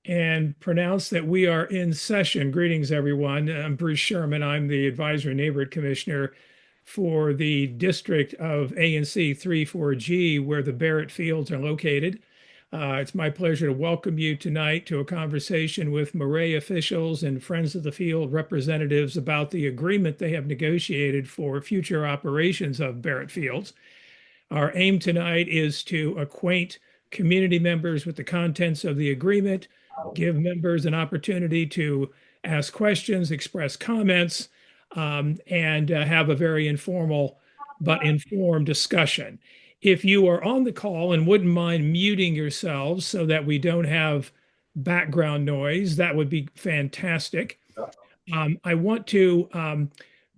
and pronounce that we are in session. Greetings, everyone. I'm Bruce Sherman. I'm the Advisory Neighborhood Commissioner for the District of ANC 34G, where the Barrett Fields are located. It's my pleasure to welcome you tonight to a conversation with Maret officials and Friends of the Field representatives about the agreement they have negotiated for future operations of Barrett Fields. Our aim tonight is to acquaint community members with the contents of the agreement, give members an opportunity to ask questions, express comments, and have a very informal but informed discussion. If you are on the call and wouldn't mind muting yourselves so that we don't have background noise, that would be fantastic. I want to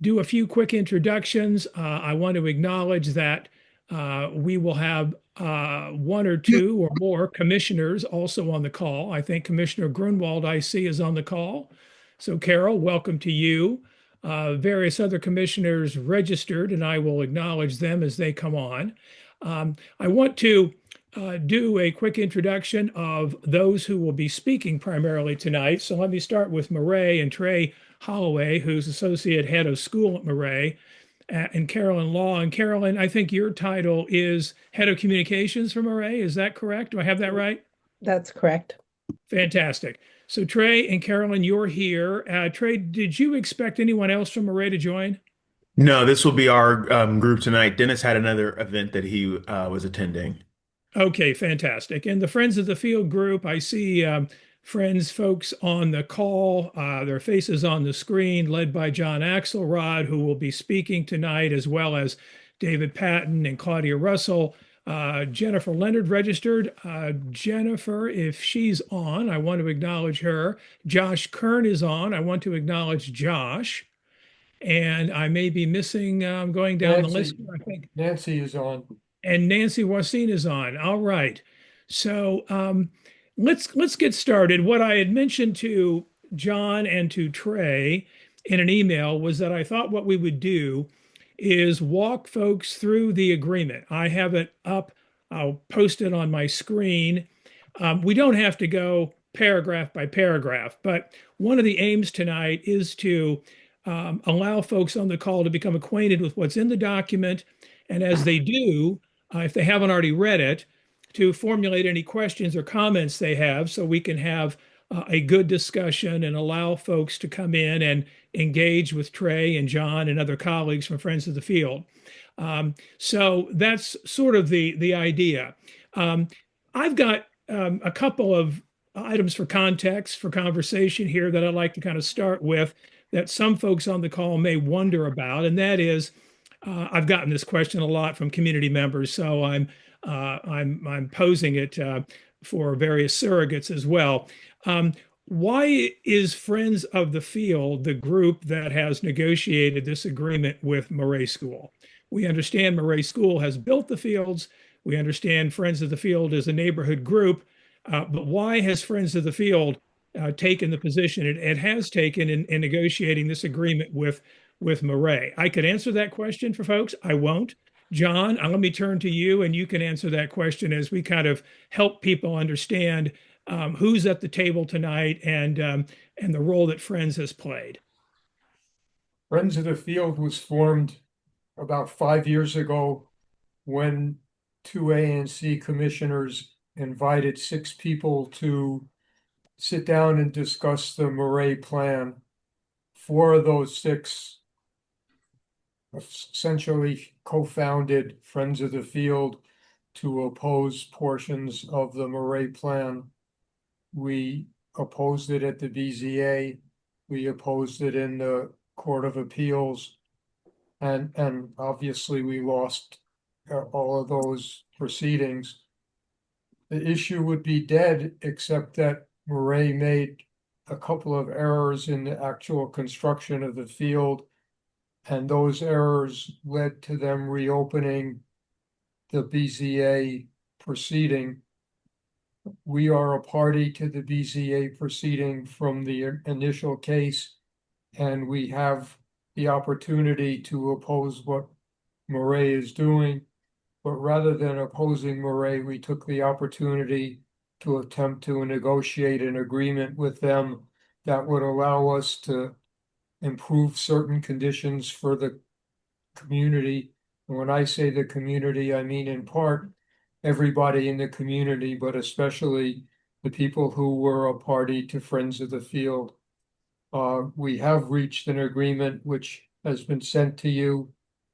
do a few quick introductions. I want to acknowledge that we will have one or two or more commissioners also on the call. I think Commissioner Grunwald, I see, is on the call. So, Carol, welcome to you. Various other commissioners registered, and I will acknowledge them as they come on. I want to do a quick introduction of those who will be speaking primarily tonight. So let me start with Maret and Trey Holloway, who's Associate Head of School at Maret, and Carolyn Law. And Carolyn, I think your title is Head of Communications for Maret. Is that correct? Do I have that right? That's correct. Fantastic. So Trey and Carolyn, you're here. Trey, did you expect anyone else from Maret to join? No, this will be our group tonight. Dennis had another event that he was attending. Okay, fantastic. And the Friends of the Field group, I see friends, folks on the call, their faces on the screen, led by John Axelrod, who will be speaking tonight, as well as David Patton and Claudia Russell. Jennifer Leonard registered. Jennifer, if she's on, I want to acknowledge her. Josh Kern is on. I want to acknowledge Josh. And I may be missing, going down the list. I think Nancy is on. and Nancy Wasine is on. All right. So let's get started. What I had mentioned to John and to Trey in an email was that I thought what we would do is walk folks through the agreement. I have it up. I'll post it on my screen. We don't have to go paragraph by paragraph, but one of the aims tonight is to allow folks on the call to become acquainted with what's in the document. And as they do, if they haven't already read it, to formulate any questions or comments they have so we can have a good discussion and allow folks to come in and engage with Trey and John and other colleagues from Friends of the Field. So that's sort of the idea. I've got a couple of items for context for conversation here that I'd like to kind of start with that some folks on the call may wonder about, and that is, I've gotten this question a lot from community members, so I'm posing it for various surrogates as well. Why is Friends of the Field the group that has negotiated this agreement with Maret School? We understand Maret School has built the fields. We understand Friends of the Field is a neighborhood group, but why has Friends of the Field taken the position it has taken in negotiating this agreement with Maret? I could answer that question for folks. I won't. John, let me turn to you, and you can answer that question as we kind of help people understand who's at the table tonight and the role that Friends has played. Friends of the Field was formed about 5 years ago when two ANC commissioners invited 6 people to sit down and discuss the Maret plan. 4 of those 6 essentially co-founded Friends of the Field to oppose portions of the Maret plan. We opposed it at the BZA. We opposed it in the Court of Appeals. And obviously we lost all of those proceedings. The issue would be dead, except that Maret made a couple of errors in the actual construction of the field, and those errors led to them reopening the BZA proceeding. We are a party to the BZA proceeding from the initial case, and we have the opportunity to oppose what Maret is doing. But rather than opposing Maret, we took the opportunity to attempt to negotiate an agreement with them that would allow us to improve certain conditions for the community. And when I say the community, I mean in part everybody in the community, but especially the people who were a party to Friends of the Field. We have reached an agreement which has been sent to you.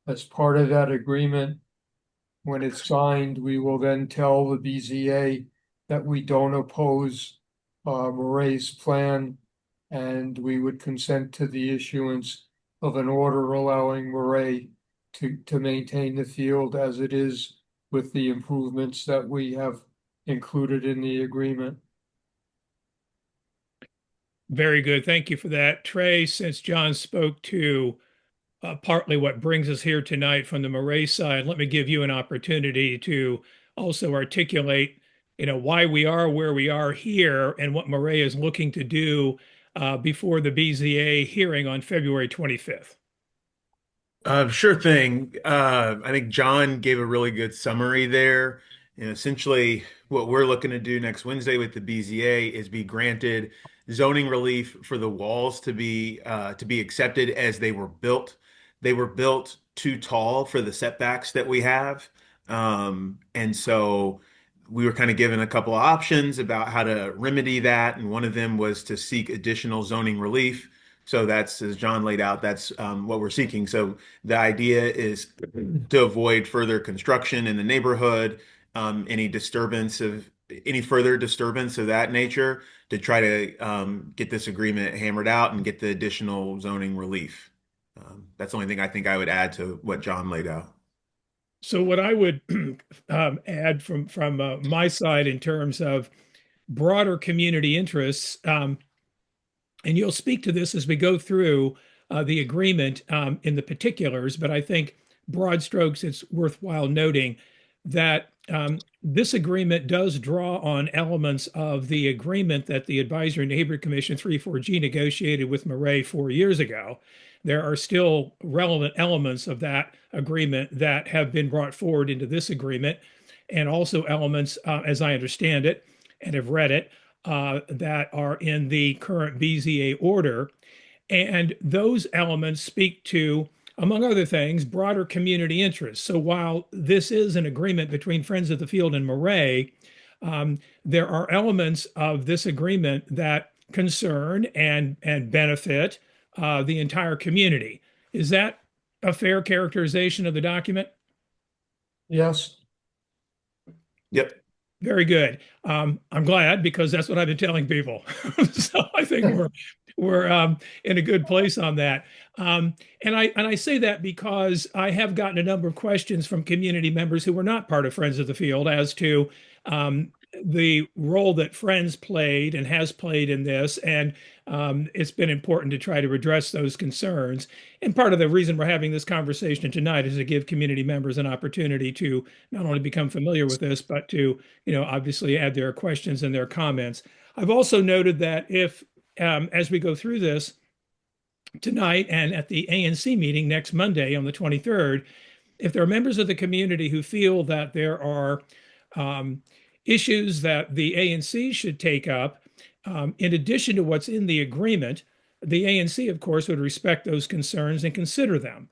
As part of that agreement, when it's signed, we will then tell the BZA that we don't oppose Maret's plan, and we would consent to the issuance of an order allowing Maret to maintain the field as it is with the improvements that we have included in the agreement. Very good. Thank you for that. Trey, since John spoke to partly what brings us here tonight from the Maret side, let me give you an opportunity to also articulate, why we are where we are here and what Maret is looking to do before the BZA hearing on February 25th. Sure thing. I think John gave a really good summary there. Essentially, what we're looking to do next Wednesday with the BZA is be granted zoning relief for the walls to be accepted as they were built. They were built too tall for the setbacks that we have, and so we were kind of given a couple of options about how to remedy that, and one of them was to seek additional zoning relief. So that's, as John laid out, that's what we're seeking. So the idea is to avoid further construction in the neighborhood, any further disturbance of that nature, to try to get this agreement hammered out and get the additional zoning relief. That's the only thing I think I would add to what John laid out. So what I would add from my side in terms of broader community interests, and you'll speak to this as we go through the agreement in the particulars, but I think broad strokes, it's worthwhile noting that this agreement does draw on elements of the agreement that the Advisory Neighborhood Commission 3-4G negotiated with Maret 4 years ago. There are still relevant elements of that agreement that have been brought forward into this agreement, and also elements, as I understand it and have read it, that are in the current BZA order. And those elements speak to, among other things, broader community interests. So while this is an agreement between Friends of the Field and Maret, there are elements of this agreement that concern and benefit the entire community. Is that a fair characterization of the document? Yes. Yep. Very good. I'm glad, because that's what I've been telling people. So I think we're in a good place on that. And I say that because I have gotten a number of questions from community members who were not part of Friends of the Field as to the role that Friends played and has played in this, and it's been important to try to address those concerns. And part of the reason we're having this conversation tonight is to give community members an opportunity to not only become familiar with this, but to, obviously add their questions and their comments. I've also noted that if, as we go through this tonight and at the ANC meeting next Monday on the 23rd, if there are members of the community who feel that there are issues that the ANC should take up, in addition to what's in the agreement, the ANC, of course, would respect those concerns and consider them.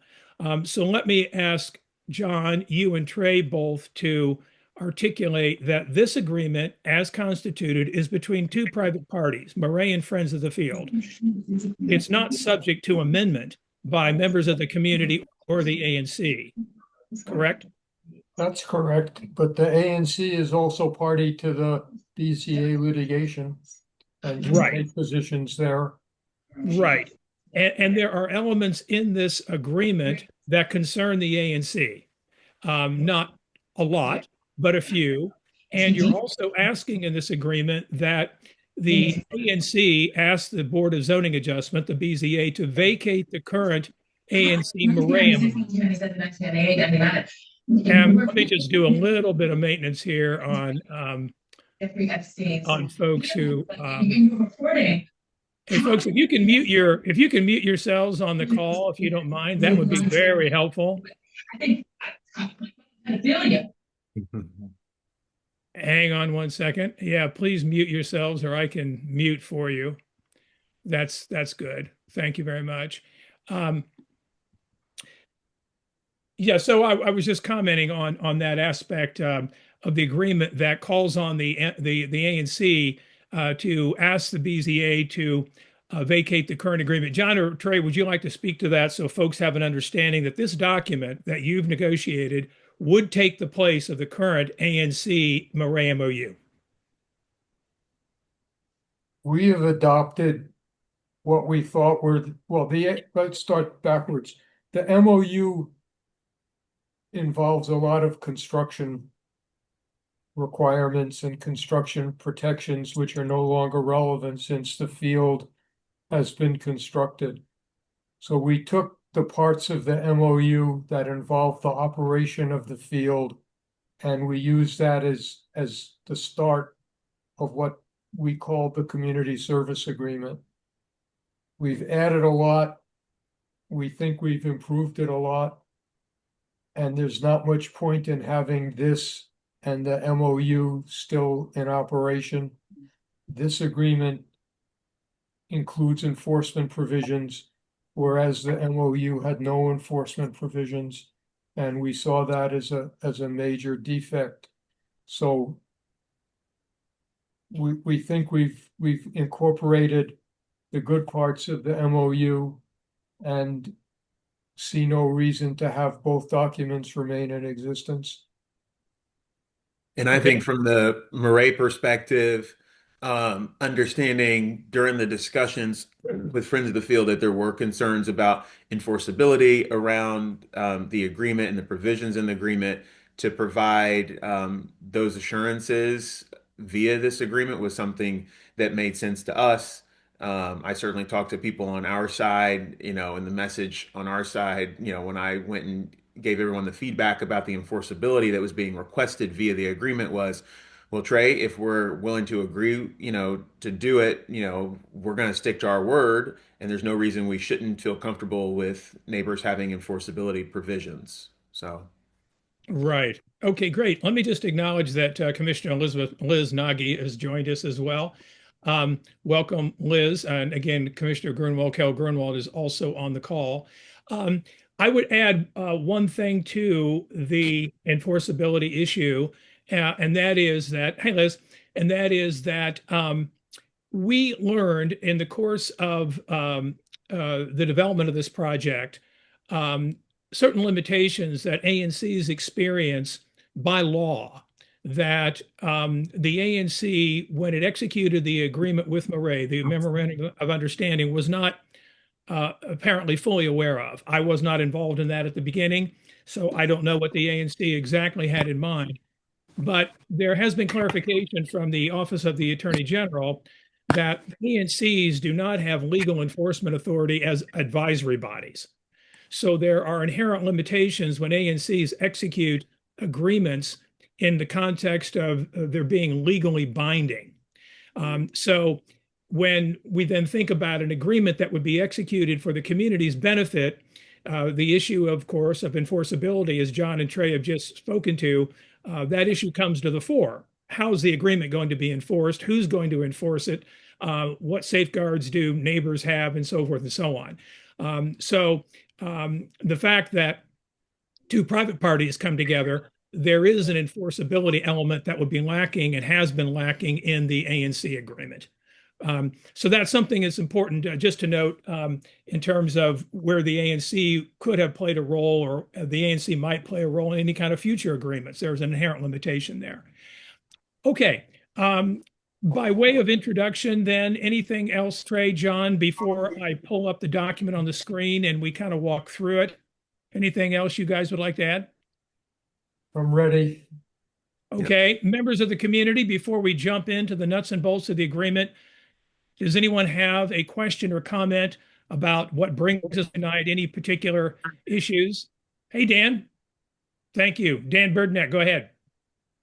So let me ask John, you and Trey both to articulate that this agreement, as constituted, is between two private parties, Maret and Friends of the Field. It's not subject to amendment by members of the community or the ANC, correct? That's correct, but the ANC is also party to the BZA litigation and can Right. take positions there. Right. And there are elements in this agreement that concern the ANC. Not a lot, but a few. And you're also asking in this agreement that the ANC ask the Board of Zoning Adjustment, the BZA, to vacate the current ANC Maret. And let me just do a little bit of maintenance here on folks who hey folks, if you can mute yourselves on the call, if you don't mind, that would be very helpful. Hang on one second. Yeah, please mute yourselves or I can mute for you. That's good. Thank you very much. Um, yeah, so I was just commenting on that aspect of the agreement that calls on the ANC to ask the BZA to vacate the current agreement. John or Trey, would you like to speak to that so folks have an understanding that this document that you've negotiated would take the place of the current ANC Maret MOU? We have adopted what we thought were, let's start backwards. The MOU involves a lot of construction requirements and construction protections, which are no longer relevant since the field has been constructed. So we took the parts of the MOU that involve the operation of the field, and we used that as the start of what we call the community service agreement. We've added a lot. We think we've improved it a lot. And there's not much point in having this and the MOU still in operation. This agreement includes enforcement provisions, whereas the MOU had no enforcement provisions. And we saw that as a major defect. So we think we've incorporated the good parts of the MOU and see no reason to have both documents remain in existence. And I Okay. think from the Maret perspective, understanding during the discussions with Friends of the Field that there were concerns about enforceability around the agreement and the provisions in the agreement to provide those assurances via this agreement was something that made sense to us. I certainly talked to people on our side, and the message on our side, when I went and gave everyone the feedback about the enforceability that was being requested via the agreement was, well, Trey, if we're willing to agree, to do it, we're going to stick to our word, and there's no reason we shouldn't feel comfortable with neighbors having enforceability provisions. So, Right. Okay, great. Let me just acknowledge that Commissioner Liz Nagy has joined us as well. Welcome, Liz. And again, Commissioner Kel Grunwald is also on the call. Um, I would add one thing to the enforceability issue, and that is that, hey, Liz, and that is that we learned in the course of the development of this project um, certain limitations that ANCs experience by law. That the ANC, when it executed the agreement with Maret, the memorandum of understanding, was not apparently fully aware of. I was not involved in that at the beginning, so I don't know what the ANC exactly had in mind. But there has been clarification from the Office of the Attorney General that ANCs do not have legal enforcement authority as advisory bodies. So there are inherent limitations when ANCs execute agreements in the context of there being legally binding. So when we then think about an agreement that would be executed for the community's benefit, the issue, of course, of enforceability, as John and Trey have just spoken to, that issue comes to the fore. How's the agreement going to be enforced? Who's going to enforce it? What safeguards do neighbors have, and so forth and so on. The fact that two private parties come together, there is an enforceability element that would be lacking and has been lacking in the ANC agreement. So that's something that's important just to note in terms of where the ANC could have played a role or the ANC might play a role in any kind of future agreements. There's an inherent limitation there. Okay. By way of introduction, then, anything else, Trey, John, before I pull up the document on the screen and we kind of walk through it? Anything else you guys would like to add? I'm ready. Okay. Members of the community, before we jump into the nuts and bolts of the agreement, does anyone have a question or comment about what brings us tonight? Any particular issues? Hey, Dan. Thank you. Dan Birdneck, go ahead.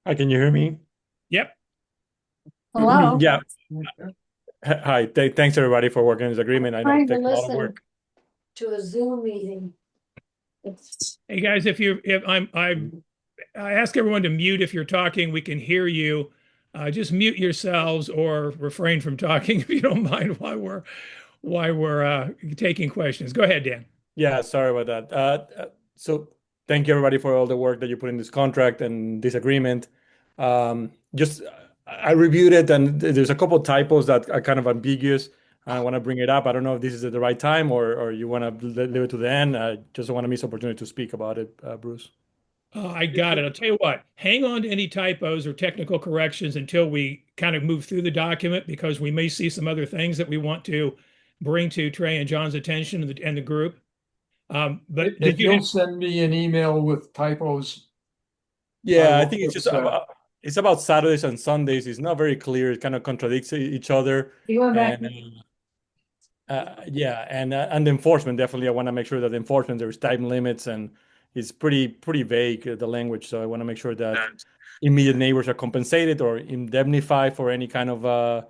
Hi, can you hear me? Yep. Hello. Yeah. Hi. Thanks everybody for working on this agreement. I know it Trying to takes a lot of listen work. to a Zoom meeting. It's Hey guys, if I'm I ask everyone to mute if you're talking. We can hear you. Just mute yourselves or refrain from talking if you don't mind while we're taking questions. Go ahead, Dan. Yeah, sorry about that. So thank you everybody for all the work that you put in this contract and this agreement. Just I reviewed it and there's a couple typos that are kind of ambiguous. I want to bring it up. I don't know if this is at the right time or you want to leave it to the end. I just don't want to miss opportunity to speak about it, Bruce. I got it. I'll tell you what, hang on to any typos or technical corrections until we kind of move through the document because we may see some other things that we want to bring to Trey and John's attention and the group. But did If you you'll send me an email with typos, I Yeah, I will think fix that. it's about Saturdays and Sundays. It's not very clear. It kind of contradicts each other. You going back? And yeah, and the enforcement definitely. I want to make sure that the enforcement there's time limits and it's pretty vague the language. So I want to make sure that immediate neighbors are compensated or indemnified for any kind of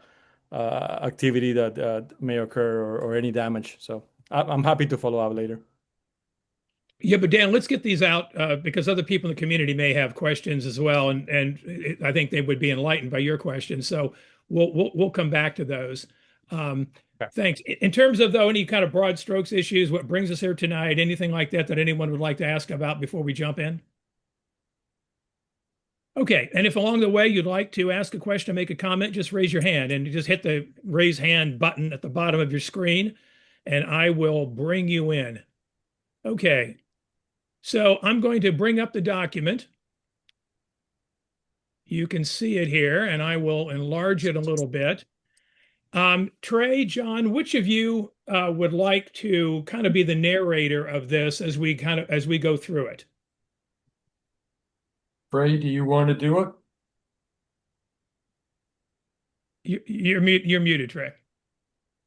activity that may occur or any damage. So I'm happy to follow up later. Yeah, but Dan, let's get these out because other people in the community may have questions as well, and I think they would be enlightened by your questions. So we'll come back to those. Um, Okay. thanks. In terms of though any kind of broad strokes issues, what brings us here tonight, anything like that that anyone would like to ask about before we jump in? Okay, and if along the way you'd like to ask a question, make a comment, just raise your hand and just hit the raise hand button at the bottom of your screen, and I will bring you in. Okay. So I'm going to bring up the document. You can see it here, and I will enlarge it a little bit. Trey, John, which of you would like to kind of be the narrator of this as we go through it? Ray, do you want to do it? You're muted, Trey.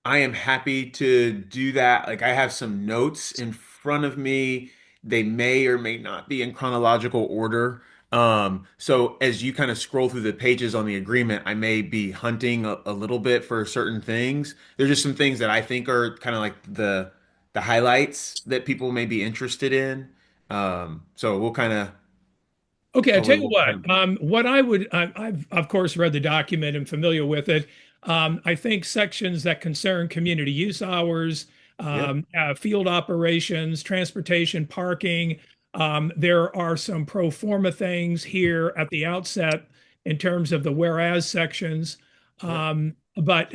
I am happy to do that. Like I have some notes in front of me. They may or may not be in chronological order. So as you kind of scroll through the pages on the agreement, I may be hunting a little bit for certain things. There's just some things that I think are kind of like the highlights that people may be interested in. So we'll kind of Okay, I tell hopefully you we'll what. kind What I would, I've of course read the document and familiar with it. I think sections that concern community use hours, yep. field operations, transportation, parking. There are some pro forma things here at the outset in terms of the whereas sections. Yep. But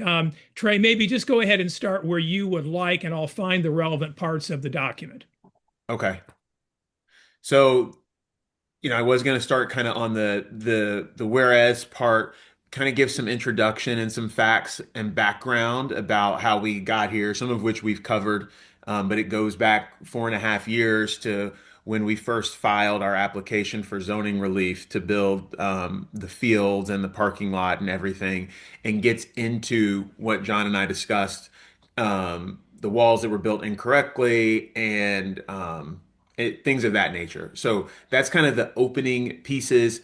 Trey, maybe just go ahead and start where you would like, and I'll find the relevant parts of the document. Okay. So I was going to start kind of on the whereas part, kind of give some introduction and some facts and background about how we got here, some of which we've covered, but it goes back 4.5 years to when we first filed our application for zoning relief to build the fields and the parking lot and everything, and gets into what John and I discussed, the walls that were built incorrectly and things of that nature. So that's kind of the opening pieces.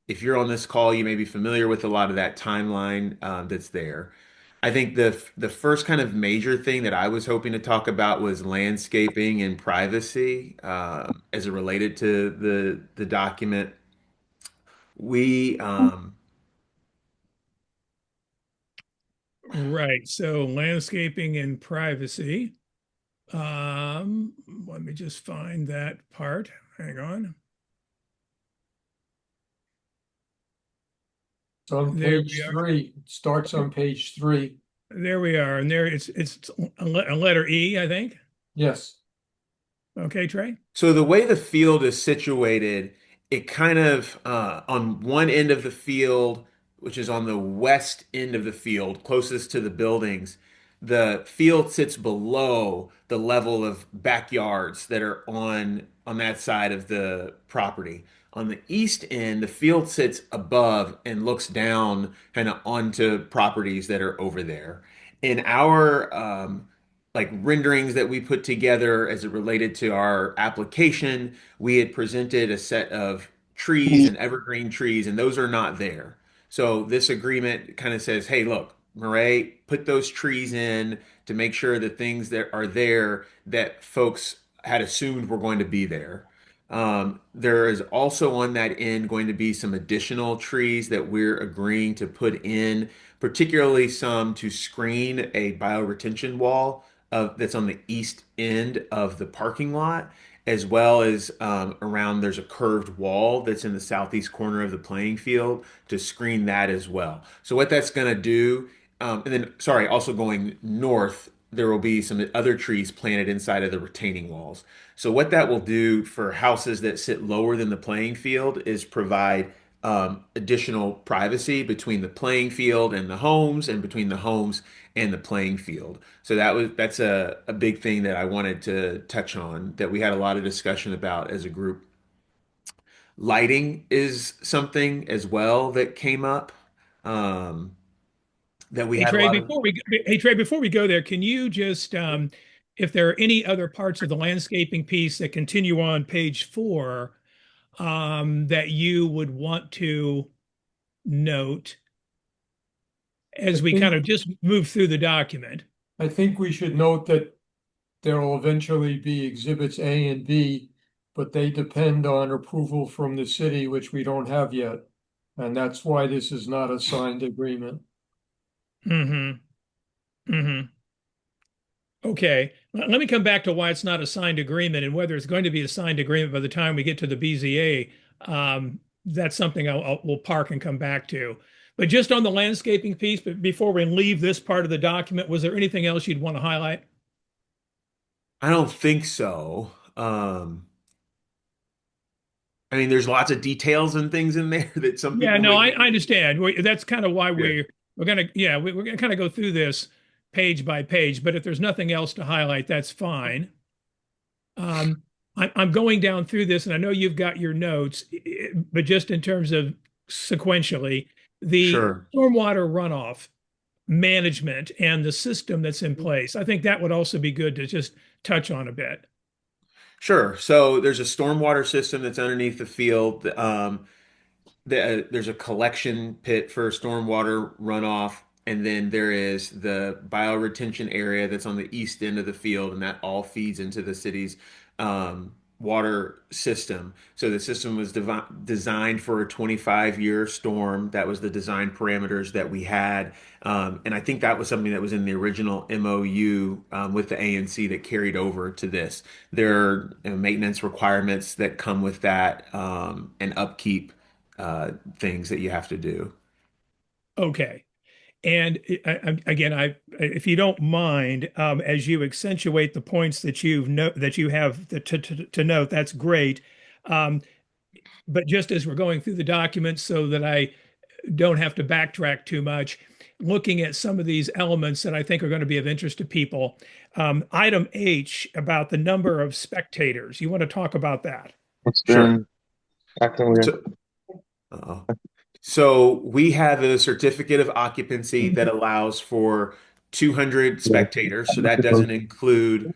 If you're on this call, you may be familiar with a lot of that timeline that's there. I think the first kind of major thing that I was hoping to talk about was landscaping and privacy as it related to the document. We Right. So landscaping and privacy. Let me just find that part. Hang on. It's on There we page are. 3. It starts on page 3. There we are. And there it's a letter E, I think. Yes. Okay, Trey. So the way the field is situated, it kind of on one end of the field, which is on the west end of the field, closest to the buildings, the field sits below the level of backyards that are on that side of the property. On the east end, the field sits above and looks down kind of onto properties that are over there. In our like renderings that we put together as it related to our application, we had presented a set of trees and evergreen trees, and those are not there. So this agreement kind of says, hey, look, Maret, put those trees in to make sure that things that are there that folks had assumed were going to be there. There is also on that end going to be some additional trees that we're agreeing to put in, particularly some to screen a bioretention wall that's on the east end of the parking lot, as well as around there's a curved wall that's in the southeast corner of the playing field to screen that as well. So what that's going to do, and then sorry, also going north, there will be some other trees planted inside of the retaining walls. So what that will do for houses that sit lower than the playing field is provide additional privacy between the playing field and the homes, and between the homes and the playing field. So that's a big thing that I wanted to touch on that we had a lot of discussion about as a group. Lighting is something as well that came up, um, that we Hey had a Trey, lot of. before we go there, can you just, if there are any other parts of the landscaping piece that continue on page 4, that you would want to note I as we kind think, of just move through the document? I think we should note that there will eventually be exhibits A and B, but they depend on approval from the city, which we don't have yet. And that's why this is not a signed agreement. Mm-hmm. Mm-hmm. Okay. Let me come back to why it's not a signed agreement and whether it's going to be a signed agreement by the time we get to the BZA. That's something we'll park and come back to. But just on the landscaping piece, but before we leave this part of the document, was there anything else you'd want to highlight? I don't think so. I mean, there's lots of details and things in there that some Yeah, people no, may. I understand. That's kind of why Yeah. we're gonna, yeah, we're gonna kind of go through this page by page. But if there's nothing else to highlight, that's fine. Um, I'm going down through this, and I know you've got your notes, but just in terms of sequentially, the Sure. stormwater runoff management and the system that's in place, I think that would also be good to just touch on a bit. Sure. So there's a stormwater system that's underneath the field. There's a collection pit for stormwater runoff, and then there is the bioretention area that's on the east end of the field, and that all feeds into the city's water system. So the system was designed for a 25-year storm. That was the design parameters that we had. And I think that was something that was in the original MOU with the ANC that carried over to this. There are maintenance requirements that come with that, and upkeep things that you have to do. Okay. And again, if you don't mind, as you accentuate the points that that you have to note, that's great. Um, but just as we're going through the documents, so that I don't have to backtrack too much, looking at some of these elements that I think are going to be of interest to people. Item H about the number of spectators. You want to talk about that? It's Sure. been acting weird. So, uh so we have a certificate of occupancy that allows for 200 Yeah. spectators. So that doesn't include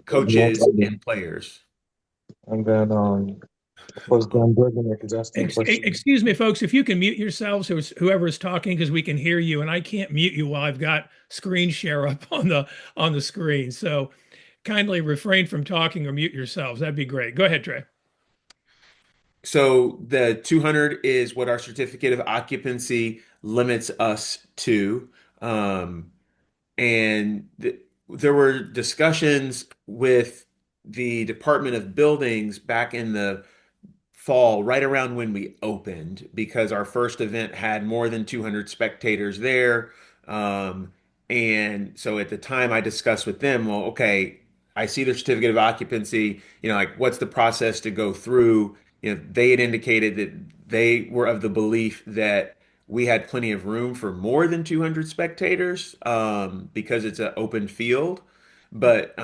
coaches and players. And then of course Dan Bergman is asking a question. Excuse me, folks, if you can mute yourselves, whoever is talking, because we can hear you, and I can't mute you while I've got screen share up on the screen. So kindly refrain from talking or mute yourselves. That'd be great. Go ahead, Trey. So the 200 is what our certificate of occupancy limits us to. Um, and there were discussions with the Department of Buildings back in the fall, right around when we opened, because our first event had more than 200 spectators there. Um, and so at the time I discussed with them, well, okay, I see their certificate of occupancy, like what's the process to go through? They had indicated that they were of the belief that we had plenty of room for more than 200 spectators, because it's an open field. But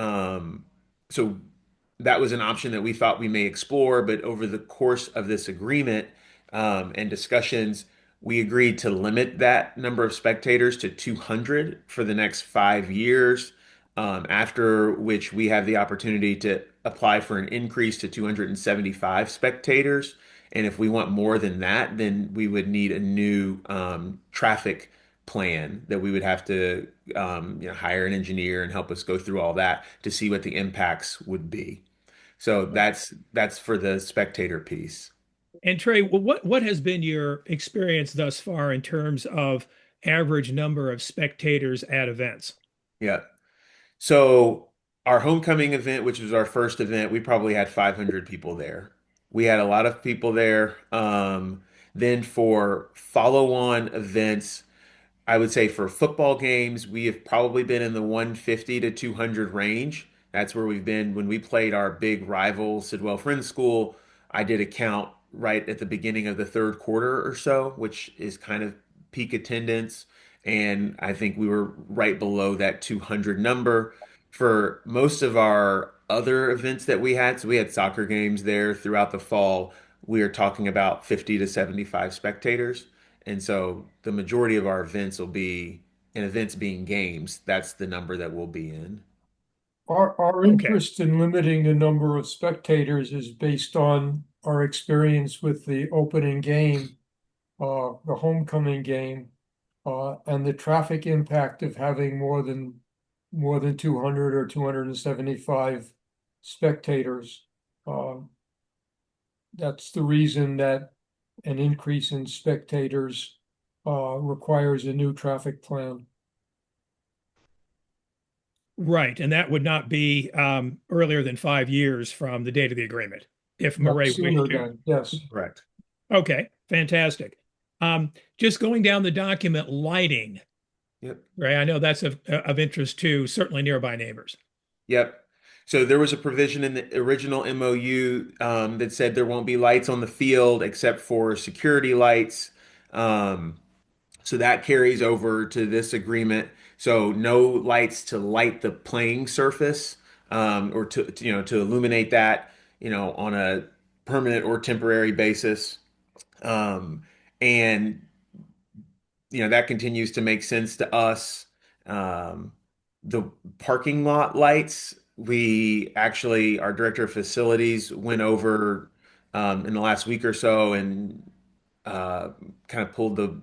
so that was an option that we thought we may explore, but over the course of this agreement, and discussions, we agreed to limit that number of spectators to 200 for the next 5 years, after which we have the opportunity to apply for an increase to 275 spectators. And if we want more than that, then we would need a new traffic plan that we would have to hire an engineer and help us go through all that to see what the impacts would be. So that's for the spectator piece. And Trey, what has been your experience thus far in terms of average number of spectators at events? Yeah. So our homecoming event, which was our first event, we probably had 500 people there. We had a lot of people there. Then for follow-on events, I would say for football games, we have probably been in the 150 to 200 range. That's where we've been when we played our big rival, Sidwell Friends School. I did a count right at the beginning of the third quarter or so, which is kind of peak attendance. And I think we were right below that 200 number. For most of our other events that we had, so we had soccer games there throughout the fall, we are talking about 50 to 75 spectators. And so the majority of our events will be, and events being games, that's the number that we'll be in. Our Okay. interest in limiting the number of spectators is based on our experience with the opening game, the homecoming game, and the traffic impact of having more than 200 or 275 spectators. That's the reason that an increase in spectators requires a new traffic plan. Right. And that would not be earlier than 5 years from the date of the agreement, if Not Maret sooner wished to. than, yes. Correct. Okay, fantastic. Just going down the document, lighting, Yep. right? I know that's of interest to certainly nearby neighbors. Yep. So there was a provision in the original MOU that said there won't be lights on the field except for security lights. Um, so that carries over to this agreement. So no lights to light the playing surface or to illuminate that on a permanent or temporary basis. Um, and that continues to make sense to us. Um, the parking lot lights, we actually, our director of facilities went over in the last week or so and uh, kind of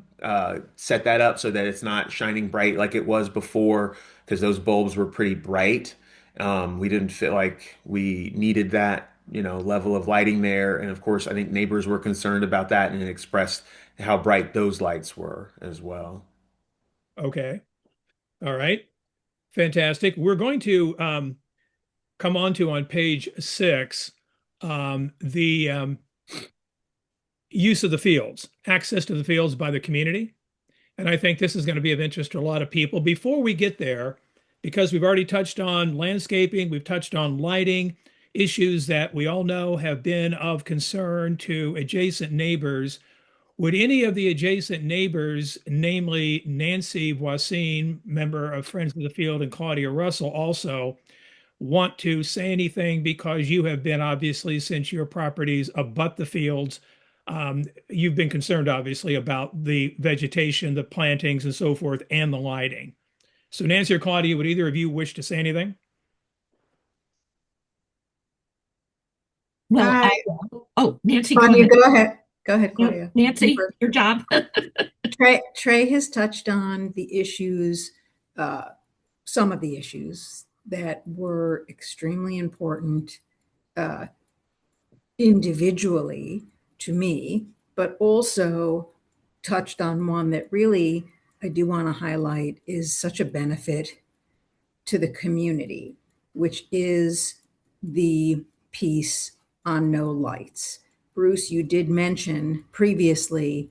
set that up so that it's not shining bright like it was before, because those bulbs were pretty bright. We didn't feel like we needed that, level of lighting there. And of course, I think neighbors were concerned about that and expressed how bright those lights were as well. Okay. All right. Fantastic. We're going to come on to on page 6 the use of the fields, access to the fields by the community. And I think this is going to be of interest to a lot of people. Before we get there, because we've already touched on landscaping, we've touched on lighting, issues that we all know have been of concern to adjacent neighbors. Would any of the adjacent neighbors, namely Nancy Voisin, member of Friends of the Field, and Claudia Russell, also want to say anything, because you have been, obviously, since your properties abut the fields, you've been concerned, obviously, about the vegetation, the plantings, and so forth, and the lighting. So, Nancy or Claudia, would either of you wish to say anything? Well, Hi, oh, Nancy, go Claudia, ahead. go ahead. Go ahead, No, Claudia. Nancy, your job. Trey has touched on the issues, some of the issues that were extremely important uh, individually to me, but also touched on one that really I do want to highlight is such a benefit to the community, which is the piece on no lights. Bruce, you did mention previously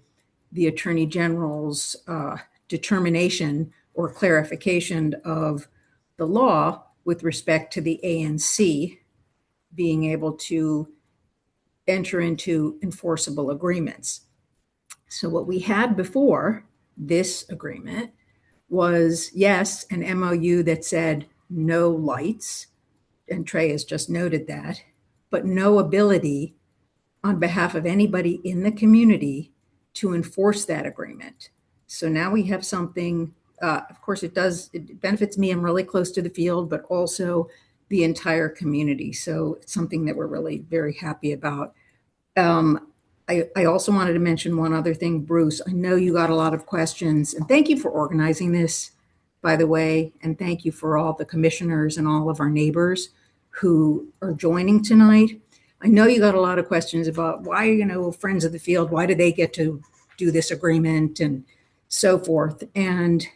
the Attorney General's determination or clarification of the law with respect to the ANC being able to enter into enforceable agreements. So, what we had before this agreement was, yes, an MOU that said no lights, and Trey has just noted that, but no ability on behalf of anybody in the community to enforce that agreement. So now we have something, of course, it benefits me. I'm really close to the field, but also the entire community. So it's something that we're really very happy about. I also wanted to mention one other thing, Bruce. I know you got a lot of questions, and thank you for organizing this, by the way, and thank you for all the commissioners and all of our neighbors who are joining tonight. I know you got a lot of questions about why, Friends of the Field, why do they get to do this agreement and so forth. And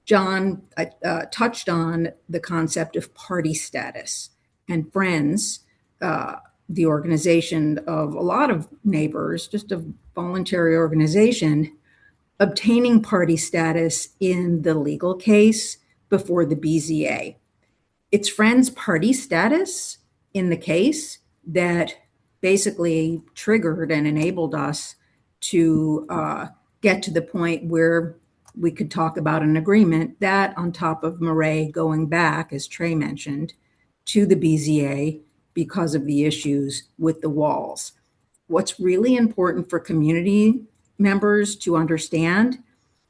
John touched on the concept of party status and Friends, the organization of a lot of neighbors, just a voluntary organization, obtaining party status in the legal case before the BZA. It's Friends' party status in the case that basically triggered and enabled us to get to the point where we could talk about an agreement that, on top of Maret going back, as Trey mentioned, to the BZA because of the issues with the walls. What's really important for community members to understand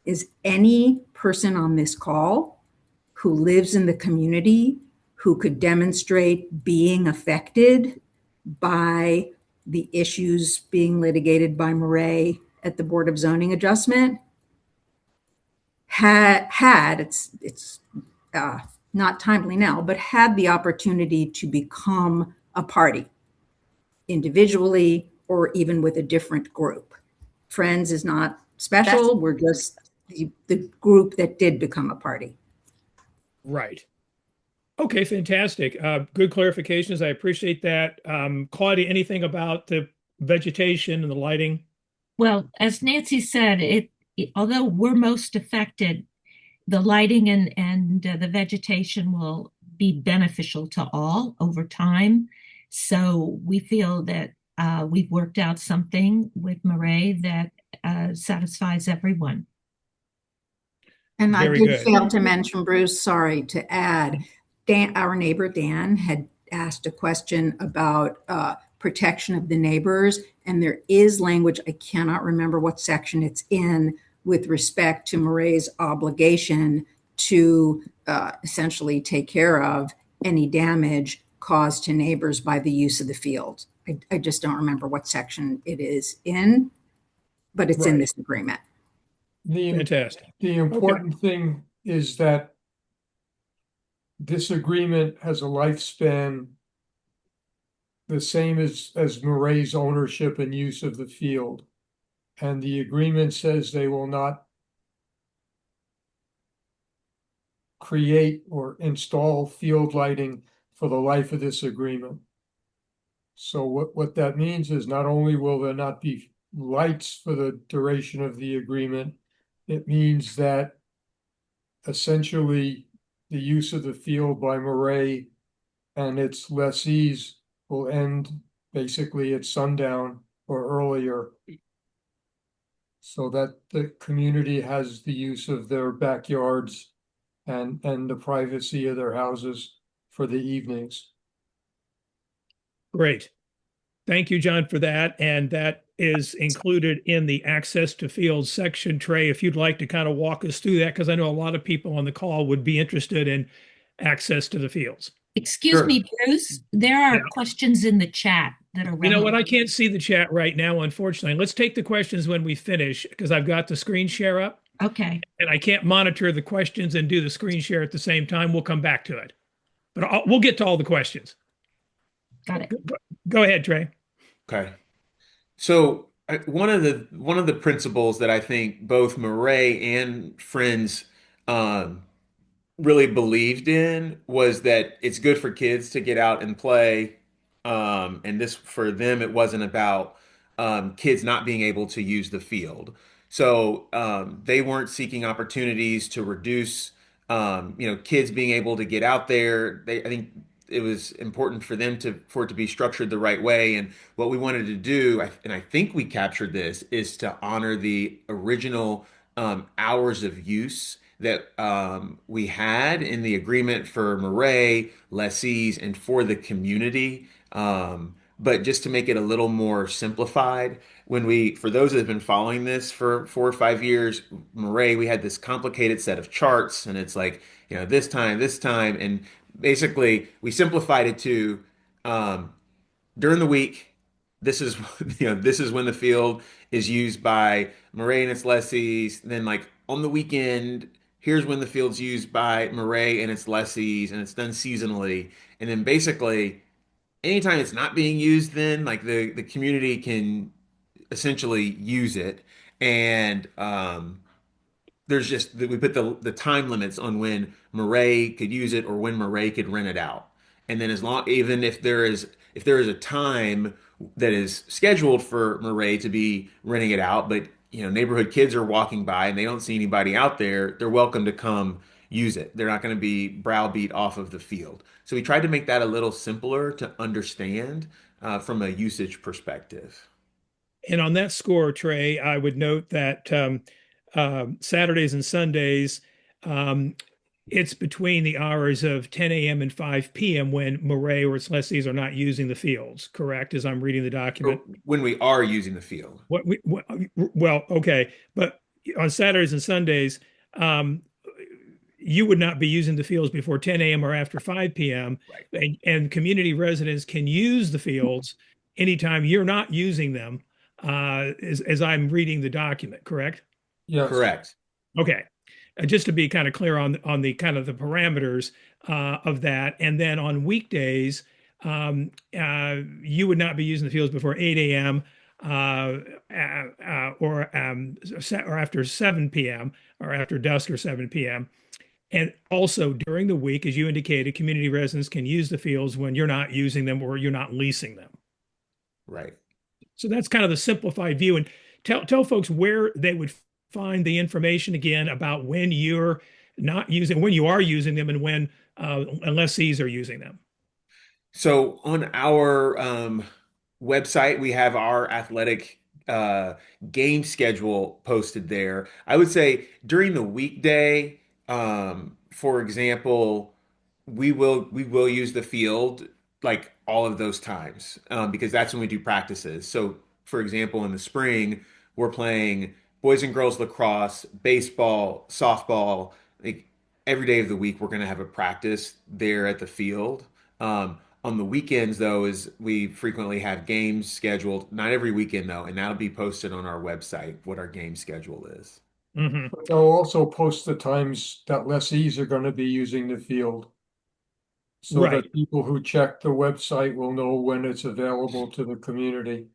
is any person on this call who lives in the community who could demonstrate being affected by the issues being litigated by Maret at the Board of Zoning Adjustment had it's not timely now, but had the opportunity to become a party individually or even with a different group. Friends is not special. We're just the group that did become a party. Right. Okay, fantastic. Good clarifications. I appreciate that. Claudia, anything about the vegetation and the lighting? Well, as Nancy said, although we're most affected, the lighting and the vegetation will be beneficial to all over time. So we feel that we've worked out something with Maret that satisfies everyone. And I Very did good. fail to mention, Bruce, sorry to add, our neighbor Dan had asked a question about protection of the neighbors. And there is language, I cannot remember what section it's in, with respect to Maret's obligation to essentially take care of any damage caused to neighbors by the use of the field. I just don't remember what section it is in, but it's in Right. this agreement. Fantastic. The important thing is that this agreement has a lifespan the same as Maret's ownership and use of the field. And the agreement says they will not create or install field lighting for the life of this agreement. So what that means is not only will there not be lights for the duration of the agreement, it means that essentially the use of the field by Maret and its lessees will end basically at sundown or earlier, so that the community has the use of their backyards and the privacy of their houses for the evenings. Great. Thank you, John, for that. And that is included in the access to fields section. Trey, if you'd like to kind of walk us through that, because I know a lot of people on the call would be interested in access to the fields. Excuse Sure. me, Bruce. There are Yeah. questions in the chat that are You know what? relevant. I can't see the chat right now, unfortunately. Let's take the questions when we finish, because I've got the screen share up Okay. and I can't monitor the questions and do the screen share at the same time. We'll come back to it, but we'll get to all the questions. Got it. Go ahead, Trey. Okay. So one of the principles that I think both Maret and Friends um, really believed in was that it's good for kids to get out and play. And this, for them, it wasn't about kids not being able to use the field. So they weren't seeking opportunities to reduce, kids being able to get out there. I think it was important for them for it to be structured the right way. And what we wanted to do, and I think we captured this, is to honor the original hours of use that we had in the agreement for Maret, lessees, and for the community. But just to make it a little more simplified, for those that have been following this for 4 or 5 years, Maret, we had this complicated set of charts, and it's like, this time, and basically we simplified it to um, during the week, this is this is when the field is used by Maret and its lessees. Then like on the weekend, here's when the field's used by Maret and its lessees, and it's done seasonally. And then basically, anytime it's not being used, then like the community can essentially use it. And there's just we put the time limits on when Murray could use it or when Murray could rent it out. And then as long even if there is a time that is scheduled for Murray to be renting it out, but neighborhood kids are walking by and they don't see anybody out there, they're welcome to come use it. They're not going to be browbeat off of the field. So we tried to make that a little simpler to understand from a usage perspective. And on that score, Trey, I would note that Saturdays and Sundays, um, it's between the hours of 10 a.m. and 5 p.m. when Maret or its lessees are not using the fields, correct? As I'm reading the document. When we are using the field. Well, okay. But on Saturdays and Sundays, um, you would not be using the fields before 10 a.m. or after 5 p.m. Right. And community residents can use the fields anytime you're not using them, as I'm reading the document, correct? Yes. Correct. Okay. Just to be kind of clear on the kind of the parameters of that. And then on weekdays, you would not be using the fields before 8 a.m. Or after 7 p.m. or after dusk or 7 p.m. And also during the week, as you indicated, community residents can use the fields when you're not using them or you're not leasing them. Right. So that's kind of the simplified view. And tell folks where they would find the information again about when you're not using, when you are using them, and when lessees are using them. So on our website, we have our athletic game schedule posted there. I would say during the weekday, for example, we will use the field like all of those times because that's when we do practices. So, for example, in the spring, we're playing boys and girls lacrosse, baseball, softball. Like every day of the week, we're going to have a practice there at the field. On the weekends, though, is we frequently have games scheduled. Not every weekend, though, and that'll be posted on our website what our game schedule is. Mm-hmm. But they'll also post the times that lessees are going to be using the field. So Right. that people who check the website will know when it's available to the community.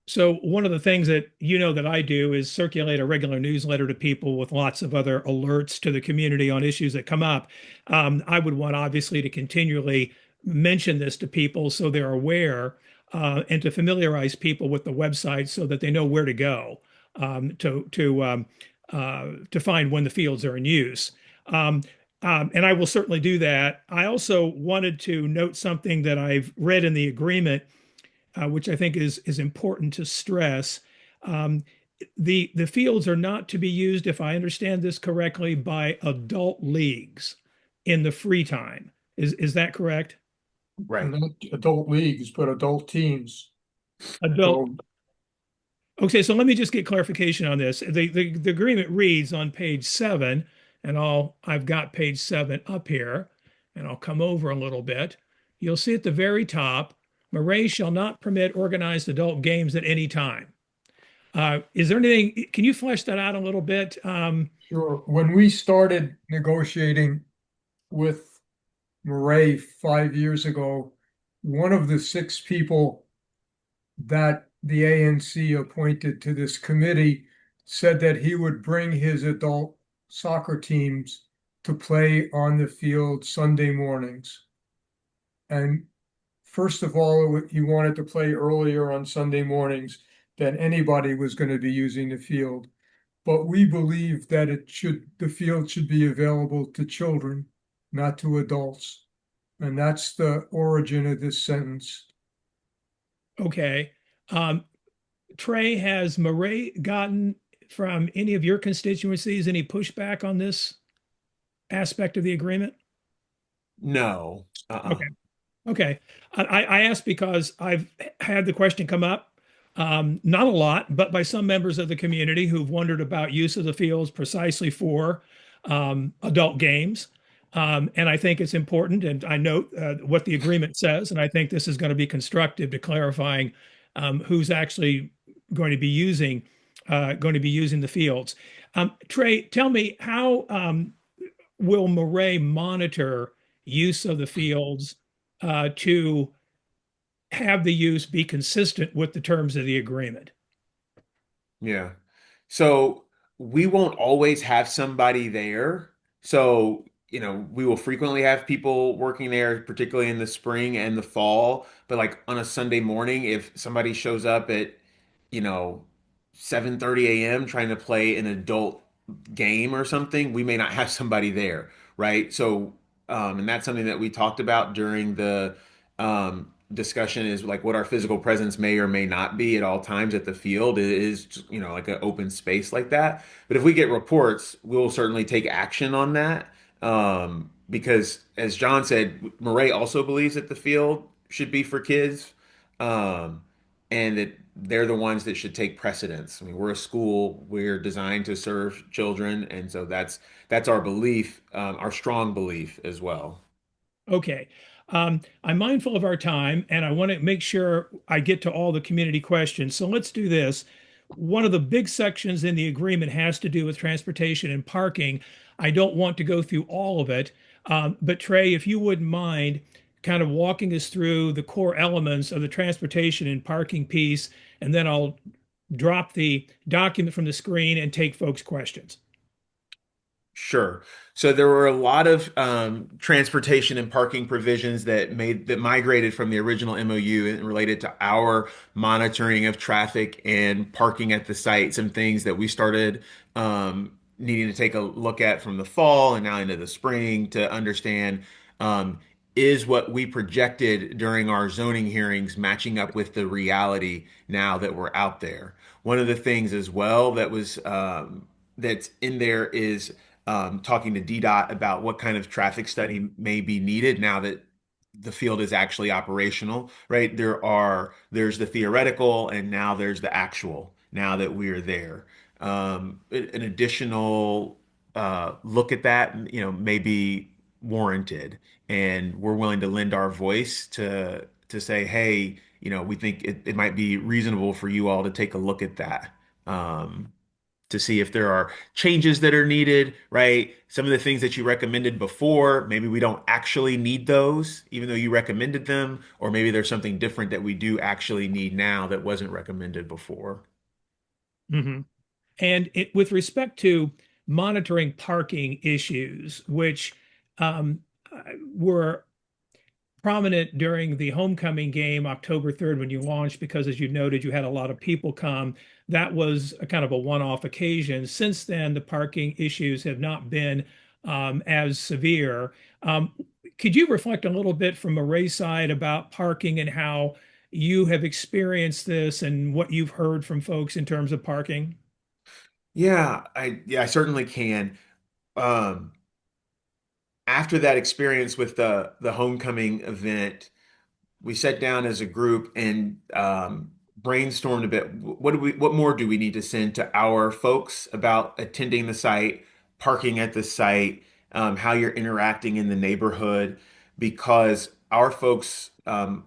So one of the things that that I do is circulate a regular newsletter to people with lots of other alerts to the community on issues that come up. I would want obviously to continually mention this to people so they're aware, and to familiarize people with the website so that they know where to go to find when the fields are in use. And I will certainly do that. I also wanted to note something that I've read in the agreement, which I think is important to stress. The fields are not to be used, if I understand this correctly, by adult leagues in the free time. Is that correct? Right. Not adult leagues, but adult teams. Adult. Okay, so let me just get clarification on this. The agreement reads on page 7, and I've got page 7 up here, and I'll come over a little bit. You'll see at the very top, Maret shall not permit organized adult games at any time. Is there anything, can you flesh that out a little bit? Sure. When we started negotiating with Maret 5 years ago, one of the 6 people that the ANC appointed to this committee said that he would bring his adult soccer teams to play on the field Sunday mornings. And first of all, he wanted to play earlier on Sunday mornings than anybody was going to be using the field. But we believe that the field should be available to children, not to adults. And that's the origin of this sentence. Okay. Trey, has Maret gotten from any of your constituencies any pushback on this aspect of the agreement? No. Okay. Okay. I asked because I've had the question come up, not a lot, but by some members of the community who've wondered about use of the fields precisely for adult games. And I think it's important, and I note what the agreement says, and I think this is going to be constructive to clarifying who's actually going to be using the fields. Trey, tell me how will Maret monitor use of the fields to have the use be consistent with the terms of the agreement? Yeah. So we won't always have somebody there. So, we will frequently have people working there, particularly in the spring and the fall. But like on a Sunday morning, if somebody shows up at, you know, 7:30 a.m. trying to play an adult game or something, we may not have somebody there, right? So, and that's something that we talked about during the discussion is like what our physical presence may or may not be at all times at the field. It is, like an open space like that. But if we get reports, we'll certainly take action on that. Because as John said, Murray also believes that the field should be for kids. Um, and that they're the ones that should take precedence. I mean, we're a school, we're designed to serve children, and so that's our belief, our strong belief as well. Okay. I'm mindful of our time and I want to make sure I get to all the community questions. So let's do this. One of the big sections in the agreement has to do with transportation and parking. I don't want to go through all of it, but Trey, if you wouldn't mind kind of walking us through the core elements of the transportation and parking piece, and then I'll drop the document from the screen and take folks' questions. Sure. So there were a lot of transportation and parking provisions that migrated from the original MOU and related to our monitoring of traffic and parking at the site. Some things that we started needing to take a look at from the fall and now into the spring to understand um, is what we projected during our zoning hearings matching up with the reality now that we're out there. One of the things as well that's in there is talking to DDOT about what kind of traffic study may be needed now that the field is actually operational, right? There's the theoretical and now there's the actual now that we're there. An additional look at that, may be warranted, and we're willing to lend our voice to say, hey, we think it might be reasonable for you all to take a look at that. To see if there are changes that are needed, right? Some of the things that you recommended before, maybe we don't actually need those, even though you recommended them, or maybe there's something different that we do actually need now that wasn't recommended before. Mm-hmm. And with respect to monitoring parking issues, which um, were prominent during the homecoming game October 3rd when you launched, because as you noted, you had a lot of people come. That was a kind of a one-off occasion. Since then, the parking issues have not been as severe. Could you reflect a little bit from a Ray side about parking and how you have experienced this and what you've heard from folks in terms of parking? Yeah, I certainly can. Um, After that experience with the homecoming event, we sat down as a group and brainstormed a bit. What more do we need to send to our folks about attending the site, parking at the site, how you're interacting in the neighborhood? Because our folks,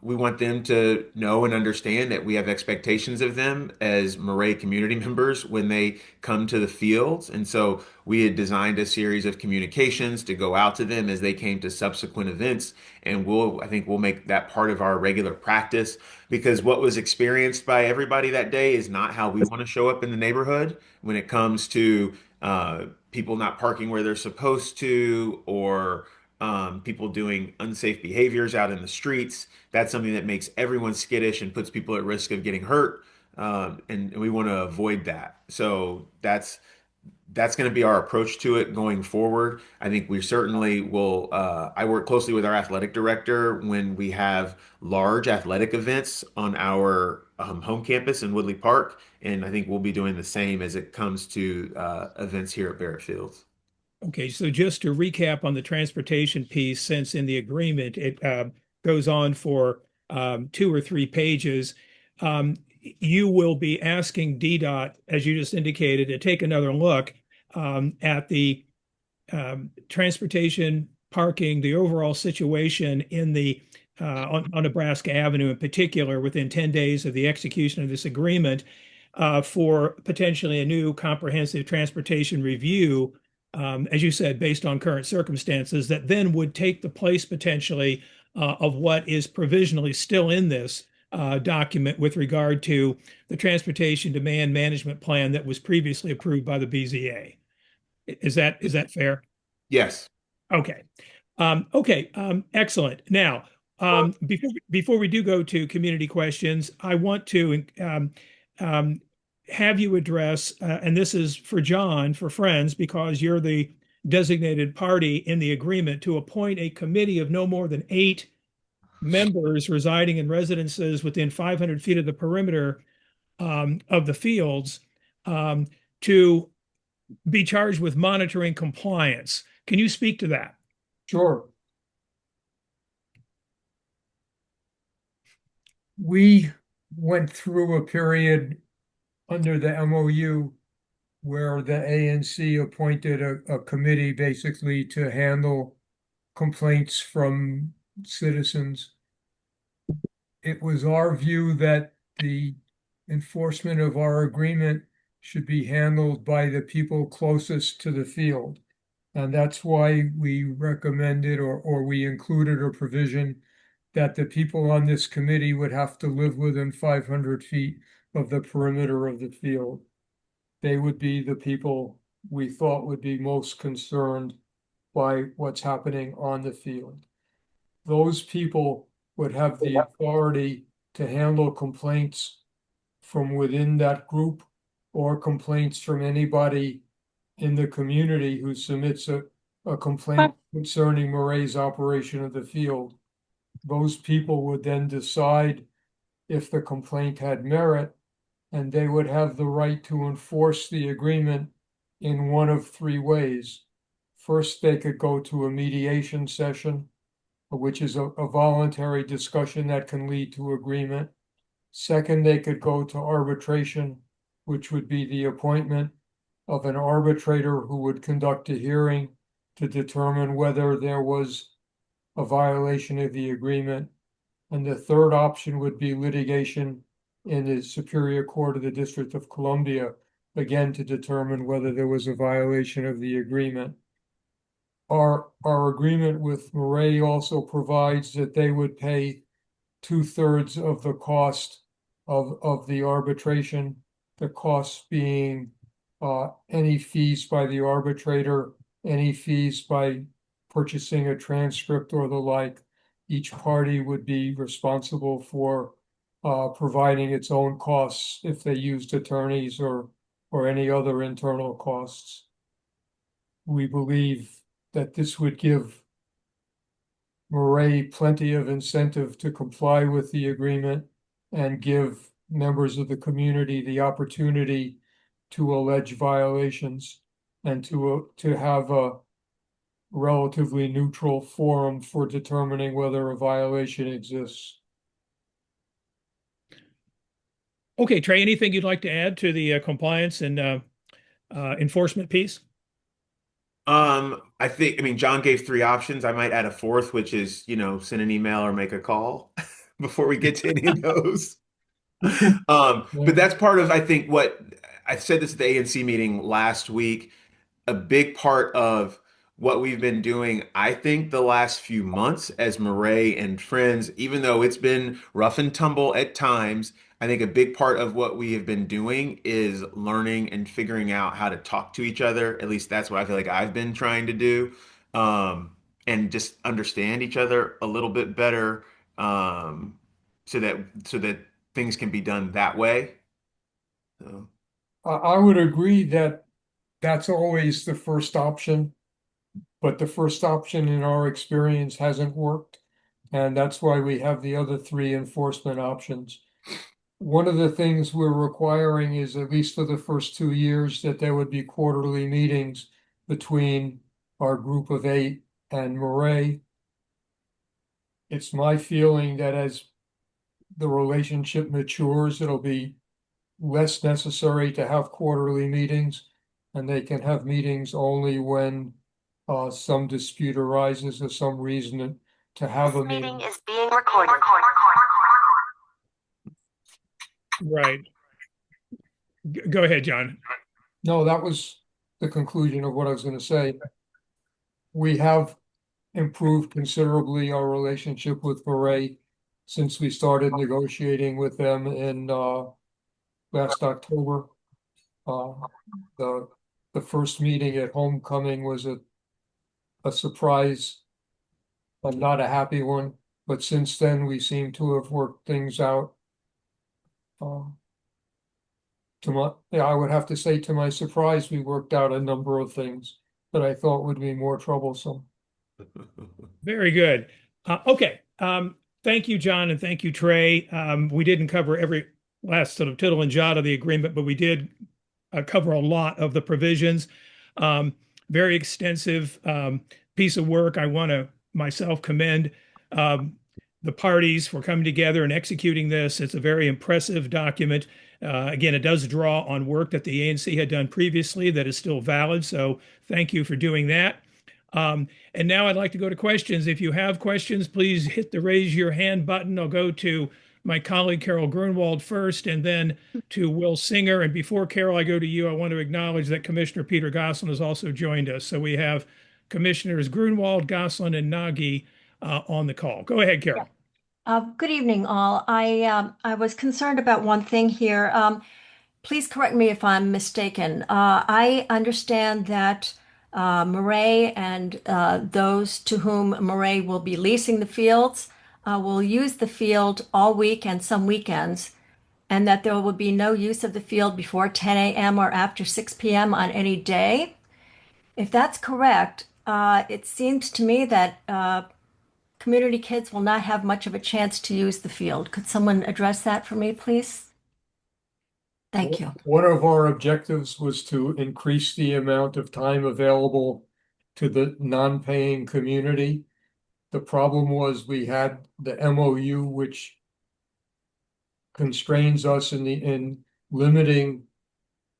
we want them to know and understand that we have expectations of them as Maret community members when they come to the fields. And so we had designed a series of communications to go out to them as they came to subsequent events. And I think we'll make that part of our regular practice, because what was experienced by everybody that day is not how we want to show up in the neighborhood when it comes to people not parking where they're supposed to, or people doing unsafe behaviors out in the streets. That's something that makes everyone skittish and puts people at risk of getting hurt. And we want to avoid that. So that's going to be our approach to it going forward. I think we certainly will. I work closely with our athletic director when we have large athletic events on our home campus in Woodley Park, and I think we'll be doing the same as it comes to events here at Barrett Fields. Okay, so just to recap on the transportation piece, since in the agreement it goes on for 2 or 3 pages, you will be asking DDOT, as you just indicated, to take another look at the transportation, parking, the overall situation in the on Nebraska Avenue in particular within 10 days of the execution of this agreement. for potentially a new comprehensive transportation review, as you said, based on current circumstances, that then would take the place potentially of what is provisionally still in this document with regard to the transportation demand management plan that was previously approved by the BZA. Is that fair? Yes. Okay. Excellent. Now, before we do go to community questions, I want to have you address, and this is for John, for Friends, because you're the designated party in the agreement to appoint a committee of no more than 8 members residing in residences within 500 feet of the perimeter of the fields to be charged with monitoring compliance. Can you speak to that? Sure. We went through a period under the MOU where the ANC appointed a committee basically to handle complaints from citizens. It was our view that the enforcement of our agreement should be handled by the people closest to the field. And that's why we recommended or we included a provision that the people on this committee would have to live within 500 feet of the perimeter of the field. They would be the people we thought would be most concerned by what's happening on the field. Those people would have the authority to handle complaints from within that group or complaints from anybody in the community who submits a complaint concerning Maret's operation of the field. Those people would then decide if the complaint had merit, and they would have the right to enforce the agreement in one of 3 ways. First, they could go to a mediation session, which is a voluntary discussion that can lead to agreement. Second, they could go to arbitration, which would be the appointment of an arbitrator who would conduct a hearing to determine whether there was a violation of the agreement. And the third option would be litigation in the Superior Court of the District of Columbia, again to determine whether there was a violation of the agreement. Our agreement with Maret also provides that they would pay 2/3 of the cost of the arbitration, the cost being any fees by the arbitrator, any fees by purchasing a transcript or the like. Each party would be responsible for providing its own costs if they used attorneys or any other internal costs. We believe that this would give Maret plenty of incentive to comply with the agreement and give members of the community the opportunity to allege violations and to have a relatively neutral forum for determining whether a violation exists. Okay, Trey, anything you'd like to add to the compliance and enforcement piece? I mean, John gave 3 options. I might add a 4th, which is, send an email or make a call before we get to any of those. But that's part of, I think, what I said this at the ANC meeting last week. A big part of what we've been doing, I think, the last few months as Maret and Friends, even though it's been rough and tumble at times, I think a big part of what we have been doing is learning and figuring out how to talk to each other. At least that's what I feel like I've been trying to do, and just understand each other a little bit better, so that things can be done that way. So. I would agree that that's always the first option, but the first option in our experience hasn't worked. And that's why we have the other 3 enforcement options. One of the things we're requiring is, at least for the first 2 years, that there would be quarterly meetings between our group of 8 and Maret. It's my feeling that as the relationship matures, it'll be less necessary to have quarterly meetings, and they can have meetings only when some dispute arises or some reason to have a meeting. Meeting is being recorded. Right. Go ahead, John. No, that was the conclusion of what I was going to say. We have improved considerably our relationship with Maret since we started negotiating with them in last October. Uh, the the first meeting at homecoming was a surprise, but not a happy one. But since then, we seem to have worked things out. I would have to say, to my surprise, we worked out a number of things that I thought would be more troublesome. Very good. Okay. Thank you, John, and thank you, Trey. We didn't cover every last sort of tittle and jot of the agreement, but we did cover a lot of the provisions. Very extensive piece of work. I want to myself commend the parties for coming together and executing this. It's a very impressive document. Again, it does draw on work that the ANC had done previously that is still valid. So thank you for doing that. And now I'd like to go to questions. If you have questions, please hit the raise your hand button. I'll go to my colleague Carol Grunwald first, and then to Will Singer. And before Carol, I go to you, I want to acknowledge that Commissioner Peter Gosselin has also joined us. So we have Commissioners Grunwald, Gosselin, and Nagy on the call. Go ahead, Carol. Good evening, all. I was concerned about one thing here. Please correct me if I'm mistaken. I understand that Maret and those to whom Maret will be leasing the fields will use the field all week and some weekends, and that there will be no use of the field before 10 a.m. or after 6 p.m. on any day. If that's correct, it seems to me that community kids will not have much of a chance to use the field. Could someone address that for me, please? Thank you. One of our objectives was to increase the amount of time available to the non-paying community. The problem was we had the MOU, which constrains us in limiting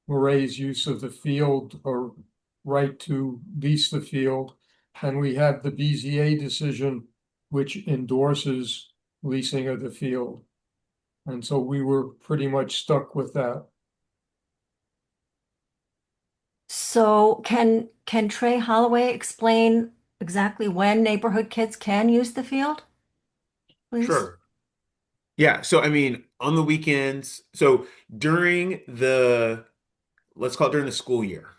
Maret's use of the field or right to lease the field. And we had the BZA decision, which endorses leasing of the field. And so we were pretty much stuck with that. So can Trey Holloway explain exactly when neighborhood kids can use the field, please? Sure. Yeah. So, I mean, on the weekends, so during let's call it during the school year,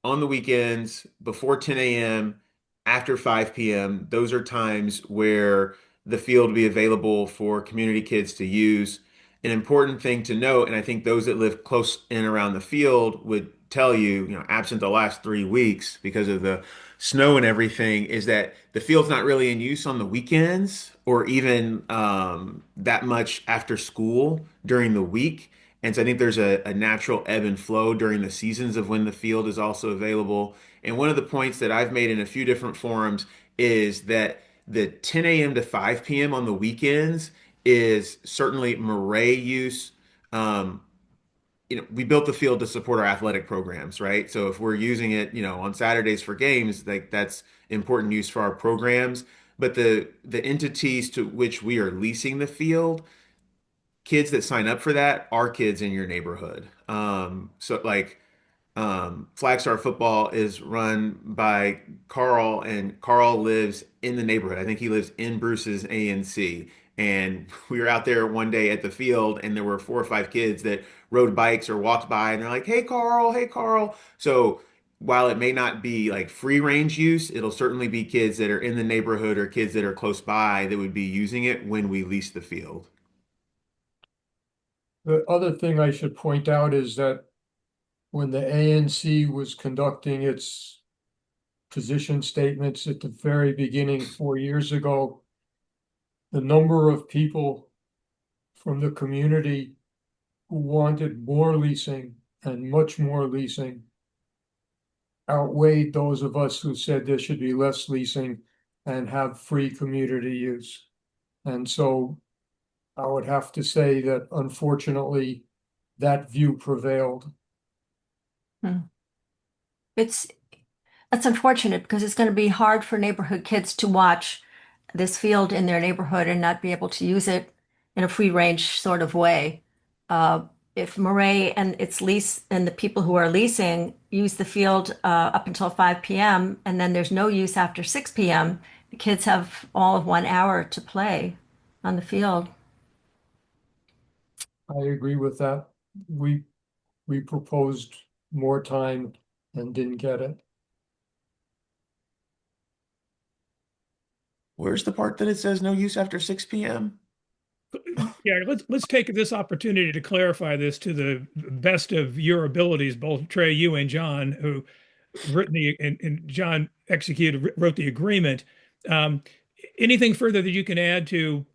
on the weekends, before 10 a.m., after 5 p.m., those are times where the field will be available for community kids to use. An important thing to note, and I think those that live close in around the field would tell you, absent the last 3 weeks because of the snow and everything, is that the field's not really in use on the weekends or even that much after school during the week. And so I think there's a natural ebb and flow during the seasons of when the field is also available. And one of the points that I've made in a few different forums is that the 10 a.m. to 5 p.m. on the weekends is certainly Maret use. We built the field to support our athletic programs, right? So if we're using it, on Saturdays for games, like that's important use for our programs. But the entities to which we are leasing the field, kids that sign up for that are kids in your neighborhood. So like Flagstar football is run by Carl, and Carl lives in the neighborhood. I think he lives in Bruce's ANC. And we were out there one day at the field, and there were 4 or 5 kids that rode bikes or walked by, and they're like, "Hey, Carl, hey, Carl." So while it may not be like free range use, it'll certainly be kids that are in the neighborhood or kids that are close by that would be using it when we lease the field. The other thing I should point out is that when the ANC was conducting its position statements at the very beginning 4 years ago, the number of people from the community who wanted more leasing and much more leasing outweighed those of us who said there should be less leasing and have free community use. And so I would have to say that unfortunately that view prevailed. That's unfortunate because it's going to be hard for neighborhood kids to watch this field in their neighborhood and not be able to use it in a free range sort of way. if Maret and its lease and the people who are leasing use the field up until 5 p.m. and then there's no use after 6 p.m., the kids have all of 1 hour to play on the field. I agree with that. We, we proposed more time and didn't get it. Where's the part that it says no use after 6 p.m.? Yeah, let's take this opportunity to clarify this to the best of your abilities, both Trey, you and John, who written and John wrote the agreement. Um, Anything further that you can add to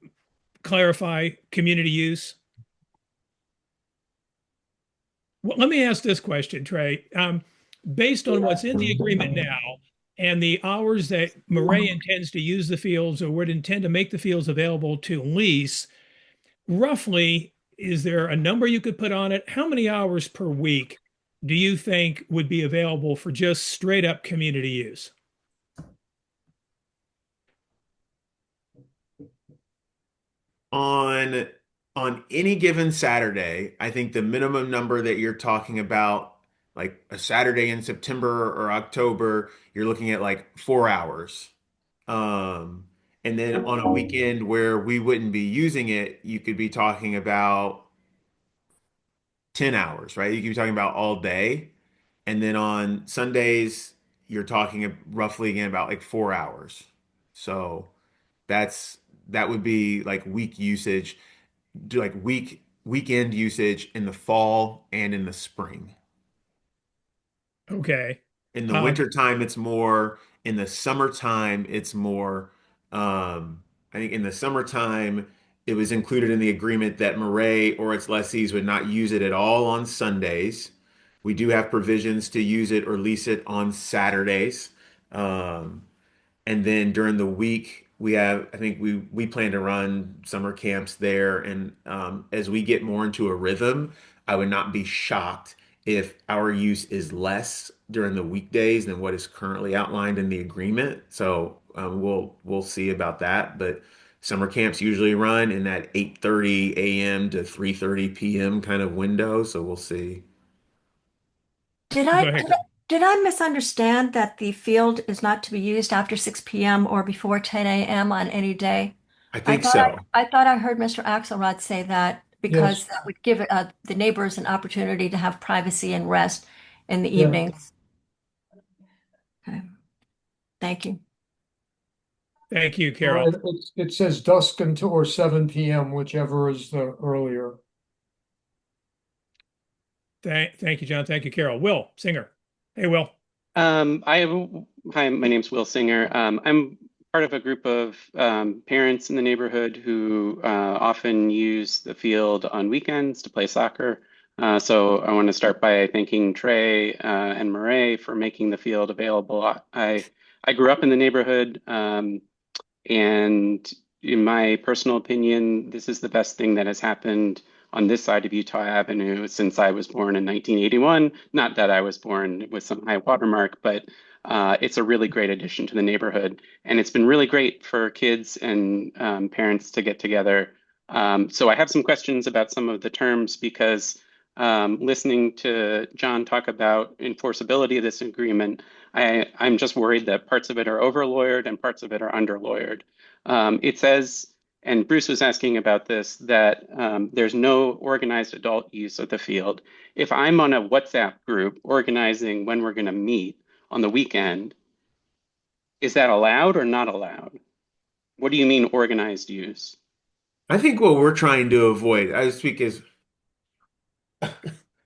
clarify community use? Well, let me ask this question, Trey. Based on what's in the agreement now and the hours that Maret intends to use the fields or would intend to make the fields available to lease, roughly, is there a number you could put on it? How many hours per week do you think would be available for just straight up community use? On any given Saturday, I think the minimum number that you're talking about, like a Saturday in September or October, you're looking at like 4 hours. Um, and then on a weekend where we wouldn't be using it, you could be talking about 10 hours, right? You could be talking about all day. And then on Sundays, you're talking roughly again about like 4 hours. So that's that would be like week usage, do like weekend usage in the fall and in the spring. Okay. In the Um, winter time, it's more. In the summertime, it's more. I think in the summertime, it was included in the agreement that Maret or its lessees would not use it at all on Sundays. We do have provisions to use it or lease it on Saturdays. Um, And then during the week, I think we plan to run summer camps there. And as we get more into a rhythm, I would not be shocked if our use is less during the weekdays than what is currently outlined in the agreement. So we'll see about that. But summer camps usually run in that 8:30 a.m. to 3:30 p.m. kind of window. So we'll see. Did Go I ahead. did I, did I misunderstand that the field is not to be used after 6 p.m. or before 10 a.m. on any day? I think so. I thought I heard Mr. Axelrod say that because Yes, that would give the neighbors an opportunity to have privacy and rest in the yeah, evenings. Okay. Thank you. Thank you, Carol. it says dusk until or 7 p.m., whichever is the earlier. Thank you, John. Thank you, Carol. Will Singer. Hey, Will. I have, hi, my name's Will Singer. I'm part of a group of parents in the neighborhood who often use the field on weekends to play soccer. So I want to start by thanking Trey and Maret for making the field available. I grew up in the neighborhood, and in my personal opinion, this is the best thing that has happened on this side of Utah Avenue since I was born in 1981. Not that I was born with some high watermark, but it's a really great addition to the neighborhood. And it's been really great for kids and parents to get together. So I have some questions about some of the terms because listening to John talk about enforceability of this agreement, I'm just worried that parts of it are over lawyered and parts of it are under lawyered. It says, and Bruce was asking about this, that there's no organized adult use of the field. If I'm on a WhatsApp group organizing when we're going to meet on the weekend, is that allowed or not allowed? What do you mean organized use? I think what we're trying to avoid, I speak as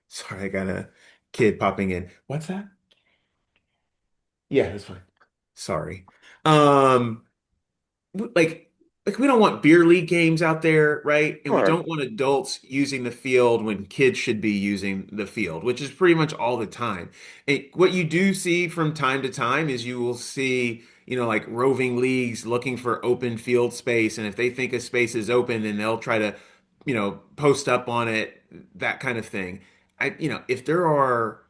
sorry, I got a kid popping in. What's that? Yeah, that's fine. Sorry. Um, like we don't want beer league games out there, right? And we Sure. don't want adults using the field when kids should be using the field, which is pretty much all the time. What you do see from time to time is you will see, like roving leagues looking for open field space, and if they think a space is open, then they'll try to, post up on it, that kind of thing. If there are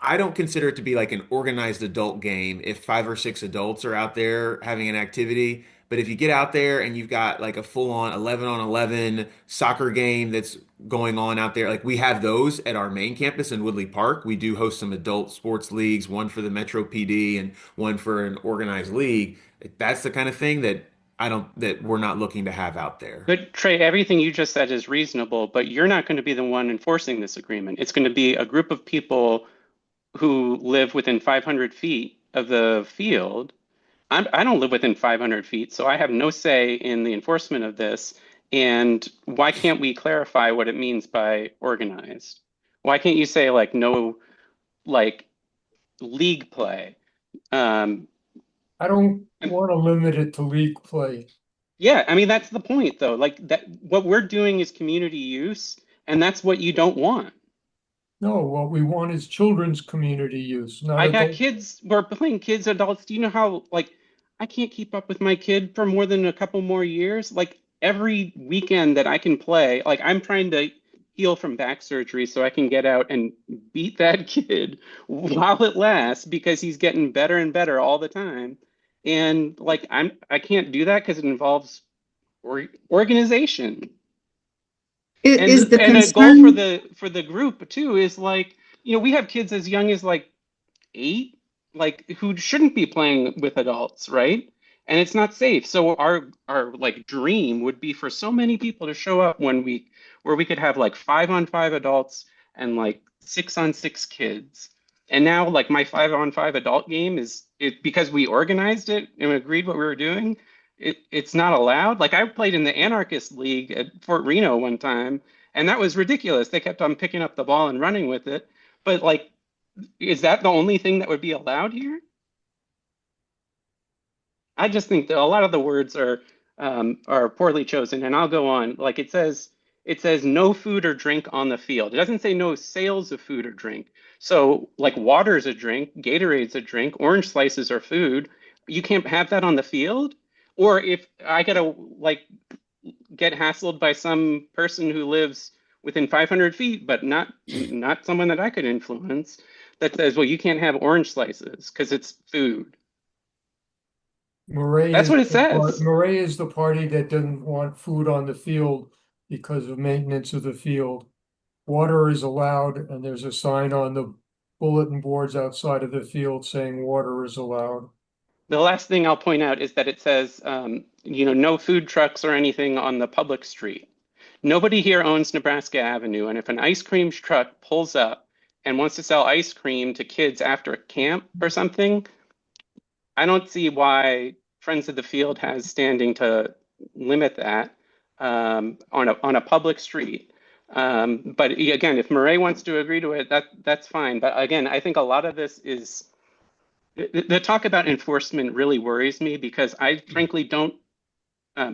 I don't consider it to be like an organized adult game if 5 or 6 adults are out there having an activity. But if you get out there and you've got like a full-on 11 on 11 soccer game that's going on out there, like we have those at our main campus in Woodley Park. We do host some adult sports leagues, one for the Metro PD and one for an organized league. That's the kind of thing that we're not looking to have out there. But Trey, everything you just said is reasonable, but you're not going to be the one enforcing this agreement. It's going to be a group of people who live within 500 feet of the field. I don't live within 500 feet, so I have no say in the enforcement of this. And why can't we clarify what it means by organized? Why can't you say like no, like league play? I don't want to limit it to league play. Yeah, I mean, that's the point though. Like that, what we're doing is community use, and that's what you don't want. No, what we want is children's community use, not I got adult. kids, we're playing kids, adults. Do you know how, like, I can't keep up with my kid for more than a couple more years? Like, every weekend that I can play, like, I'm trying to heal from back surgery so I can get out and beat that kid while it lasts because he's getting better and better all the time. And like, I can't do that because it involves organization. Is the And a goal concern, for the group too is like, you know, we have kids as young as like 8, like who shouldn't be playing with adults, right? And it's not safe. So our like dream would be for so many people to show up where we could have like 5-on-5 adults and like 6-on-6 kids. And now like my 5-on-5 adult game is it because we organized it and agreed what we were doing. It's not allowed. Like I played in the anarchist league at Fort Reno one time, and that was ridiculous. They kept on picking up the ball and running with it. But like, is that the only thing that would be allowed here? I just think that a lot of the words are poorly chosen, and I'll go on. Like it says no food or drink on the field. It doesn't say no sales of food or drink. So like water is a drink, Gatorade's a drink, orange slices are food. You can't have that on the field. Or if I gotta like get hassled by some person who lives within 500 feet, but not someone that I could influence, that says, well, you can't have orange slices because it's food. Maret That's is what it says. Maret is the party that doesn't want food on the field because of maintenance of the field. Water is allowed, and there's a sign on the bulletin boards outside of the field saying water is allowed. The last thing I'll point out is that it says, you know, no food trucks or anything on the public street. Nobody here owns Nebraska Avenue, and if an ice cream truck pulls up and wants to sell ice cream to kids after a camp or something, I don't see why Friends of the Field has standing to limit that on a public street. But again, if Maret wants to agree to it, that's fine. But again, I think a lot of this is the talk about enforcement really worries me because I frankly don't,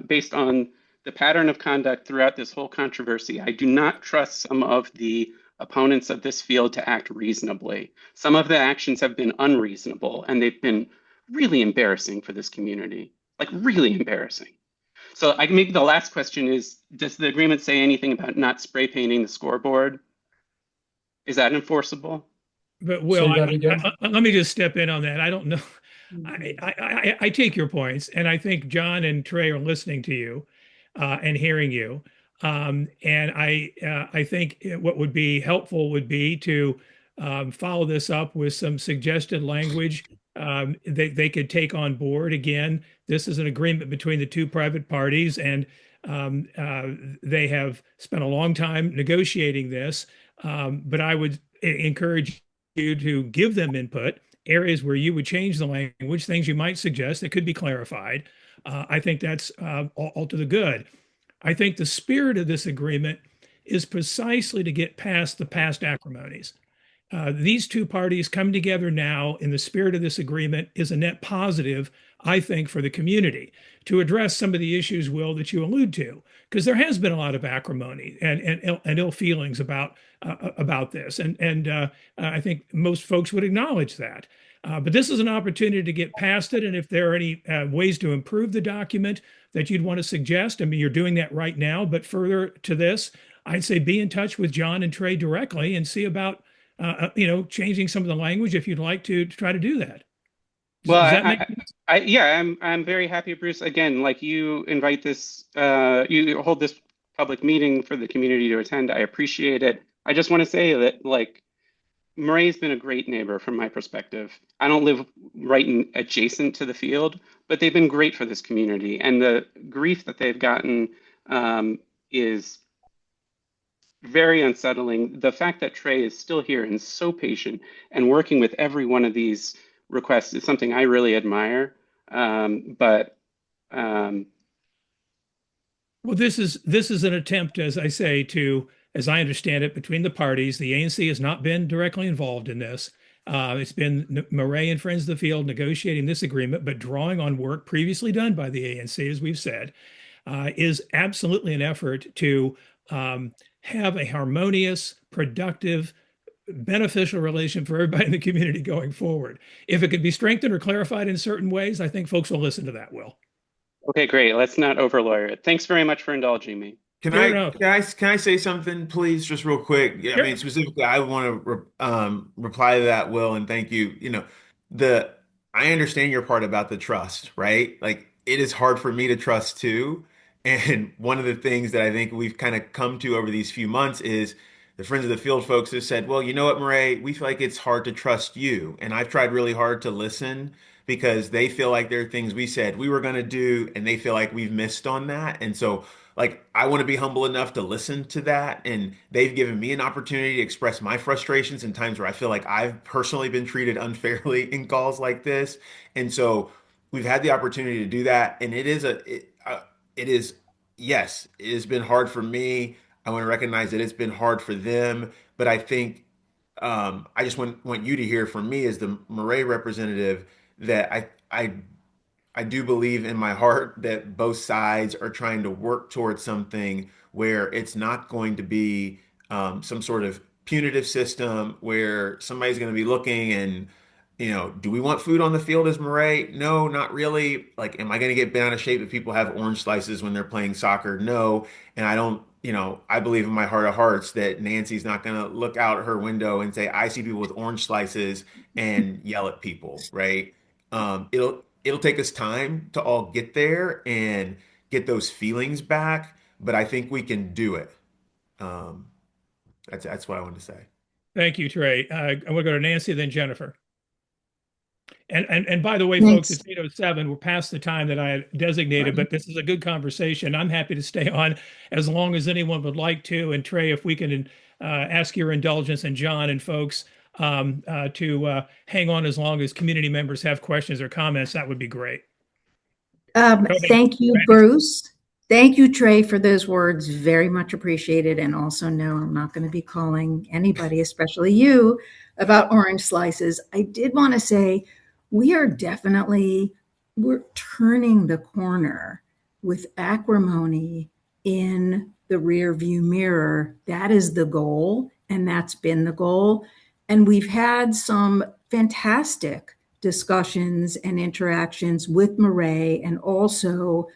based on the pattern of conduct throughout this whole controversy, I do not trust some of the opponents of this field to act reasonably. Some of the actions have been unreasonable and they've been really embarrassing for this community, like really embarrassing. So maybe the last question is, does the agreement say anything about not spray painting the scoreboard? Is that enforceable? But Say that again. let me just step in on that. I don't know. I take your points, and I think John and Trey are listening to you and hearing you. And I think what would be helpful would be to follow this up with some suggested language they could take on board. Again, this is an agreement between the two private parties, and they have spent a long time negotiating this. But I would encourage you to give them input, areas where you would change the language, things you might suggest that could be clarified. I think that's all to the good. I think the spirit of this agreement is precisely to get past the past acrimonies. These two parties come together now in the spirit of this agreement is a net positive, I think, for the community to address some of the issues, Will, that you allude to, because there has been a lot of acrimony and ill feelings about this, and I think most folks would acknowledge that. But this is an opportunity to get past it, and if there are any ways to improve the document that you'd want to suggest, I mean, you're doing that right now. But further to this, I'd say be in touch with John and Trey directly and see about changing some of the language if you'd like to try to do that. Well, Does that make sense? yeah, I'm very happy, Bruce. Again, like you invite this, you hold this public meeting for the community to attend. I appreciate it. I just want to say that, like, Maret's been a great neighbor from my perspective. I don't live adjacent to the field, but they've been great for this community, and the grief that they've gotten is very unsettling. The fact that Trey is still here and so patient and working with every one of these requests is something I really admire. But Well, this is an attempt, as I say, to, as I understand it, between the parties. The ANC has not been directly involved in this. It's been Maret and Friends of the Field negotiating this agreement, but drawing on work previously done by the ANC, as we've said, is absolutely an effort to have a harmonious, productive, beneficial relation for everybody in the community going forward. If it could be strengthened or clarified in certain ways, I think folks will listen to that, Will. okay, great. Let's not over lawyer it. Thanks very much for indulging me. Can Fair I, enough. can I say something, please, just real quick? Yeah, I Sure. mean, specifically, I want to reply to that, Will, and thank you. The I understand your part about the trust, right? Like, it is hard for me to trust too. And one of the things that I think we've kind of come to over these few months is the Friends of the Field folks have said, well, you know what, Maret, we feel like it's hard to trust you. And I've tried really hard to listen because they feel like there are things we said we were going to do, and they feel like we've missed on that. And so, like, I want to be humble enough to listen to that. And they've given me an opportunity to express my frustrations in times where I feel like I've personally been treated unfairly in calls like this. And so we've had the opportunity to do that. And it is, yes, it has been hard for me. I want to recognize that it's been hard for them. But I think I just want you to hear from me as the Maret representative that I do believe in my heart that both sides are trying to work towards something where it's not going to be some sort of punitive system where somebody's going to be looking and, do we want food on the field as Maret? No, not really. Like, am I going to get bent out of shape if people have orange slices when they're playing soccer? No. And I don't, I believe in my heart of hearts that Nancy's not going to look out her window and say, I see people with orange slices and yell at people, right? It'll take us time to all get there and get those feelings back, but I think we can do it. That's what I wanted to say. Thank you, Trey. I want to go to Nancy, then Jennifer. And by the way, Thanks. folks, it's 8:07. We're past the time that I had designated, but this is a good conversation. I'm happy to stay on as long as anyone would like to. And Trey, if we can ask your indulgence, and John and folks to hang on as long as community members have questions or comments, that would be great. Thank you, Bruce. Thank you, Trey, for those words. Very much appreciated. And also, no, I'm not going to be calling anybody, especially you, about orange slices. I did want to say we're turning the corner with acrimony in the rear view mirror. That is the goal, and that's been the goal. And we've had some fantastic discussions and interactions with Maret, and also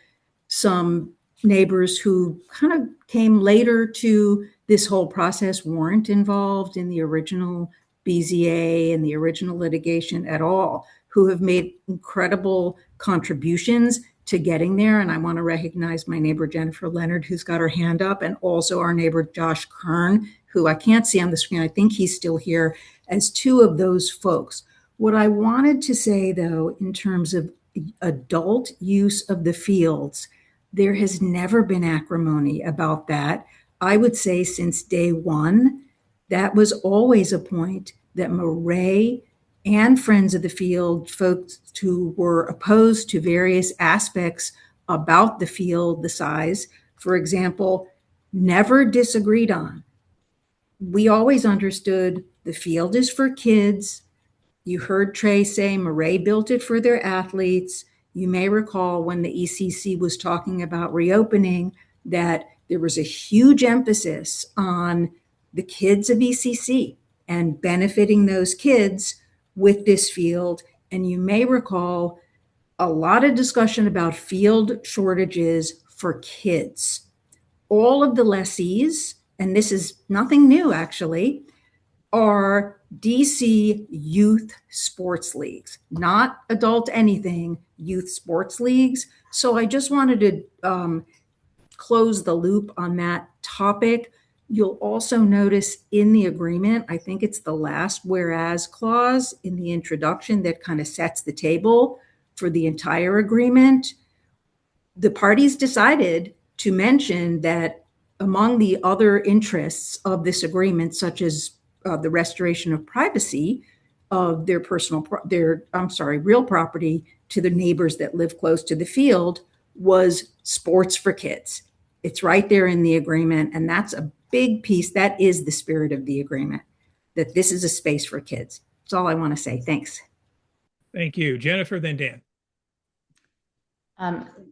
some neighbors who kind of came later to this whole process, weren't involved in the original BZA and the original litigation at all, who have made incredible contributions to getting there. And I want to recognize my neighbor, Jennifer Leonard, who's got her hand up, and also our neighbor, Josh Kern, who I can't see on the screen. I think he's still here, as two of those folks. What I wanted to say, though, in terms of adult use of the fields, there has never been acrimony about that. I would say since day one, that was always a point that Maret and Friends of the Field, folks who were opposed to various aspects about the field, the size, for example, never disagreed on. We always understood the field is for kids. You heard Trey say Maret built it for their athletes. You may recall when the ECC was talking about reopening that there was a huge emphasis on the kids of ECC and benefiting those kids with this field. And you may recall a lot of discussion about field shortages for kids. All of the lessees, and this is nothing new actually, are DC youth sports leagues, not adult anything, youth sports leagues. So I just wanted to close the loop on that topic. You'll also notice in the agreement, I think it's the last whereas clause in the introduction that kind of sets the table for the entire agreement. The parties decided to mention that among the other interests of this agreement, such as the restoration of privacy of their real property to the neighbors that live close to the field, was sports for kids. It's right there in the agreement, and that's a big piece. That is the spirit of the agreement, that this is a space for kids. That's all I want to say. Thanks. Thank you. Jennifer, then Dan.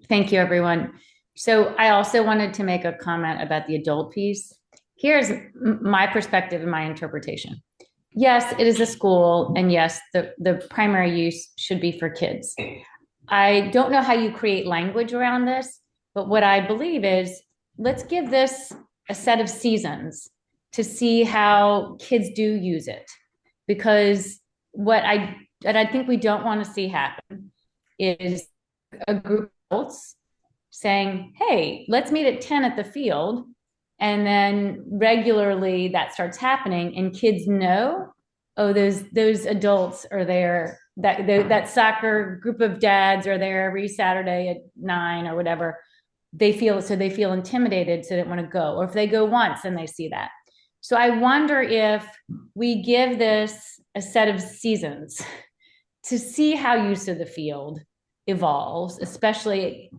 Thank you, everyone. So I also wanted to make a comment about the adult piece. Here's my perspective and my interpretation. Yes, it is a school, and yes, the primary use should be for kids. I don't know how you create language around this, but what I believe is, let's give this a set of seasons to see how kids do use it. Because what I think we don't want to see happen is a group of adults saying, hey, let's meet at 10 at the field. And then regularly that starts happening, and kids know, oh, those adults are there. That soccer group of dads are there every Saturday at 9 or whatever. They feel intimidated, so they don't want to go. Or if they go once and they see that. So I wonder if we give this a set of seasons to see how use of the field evolves, especially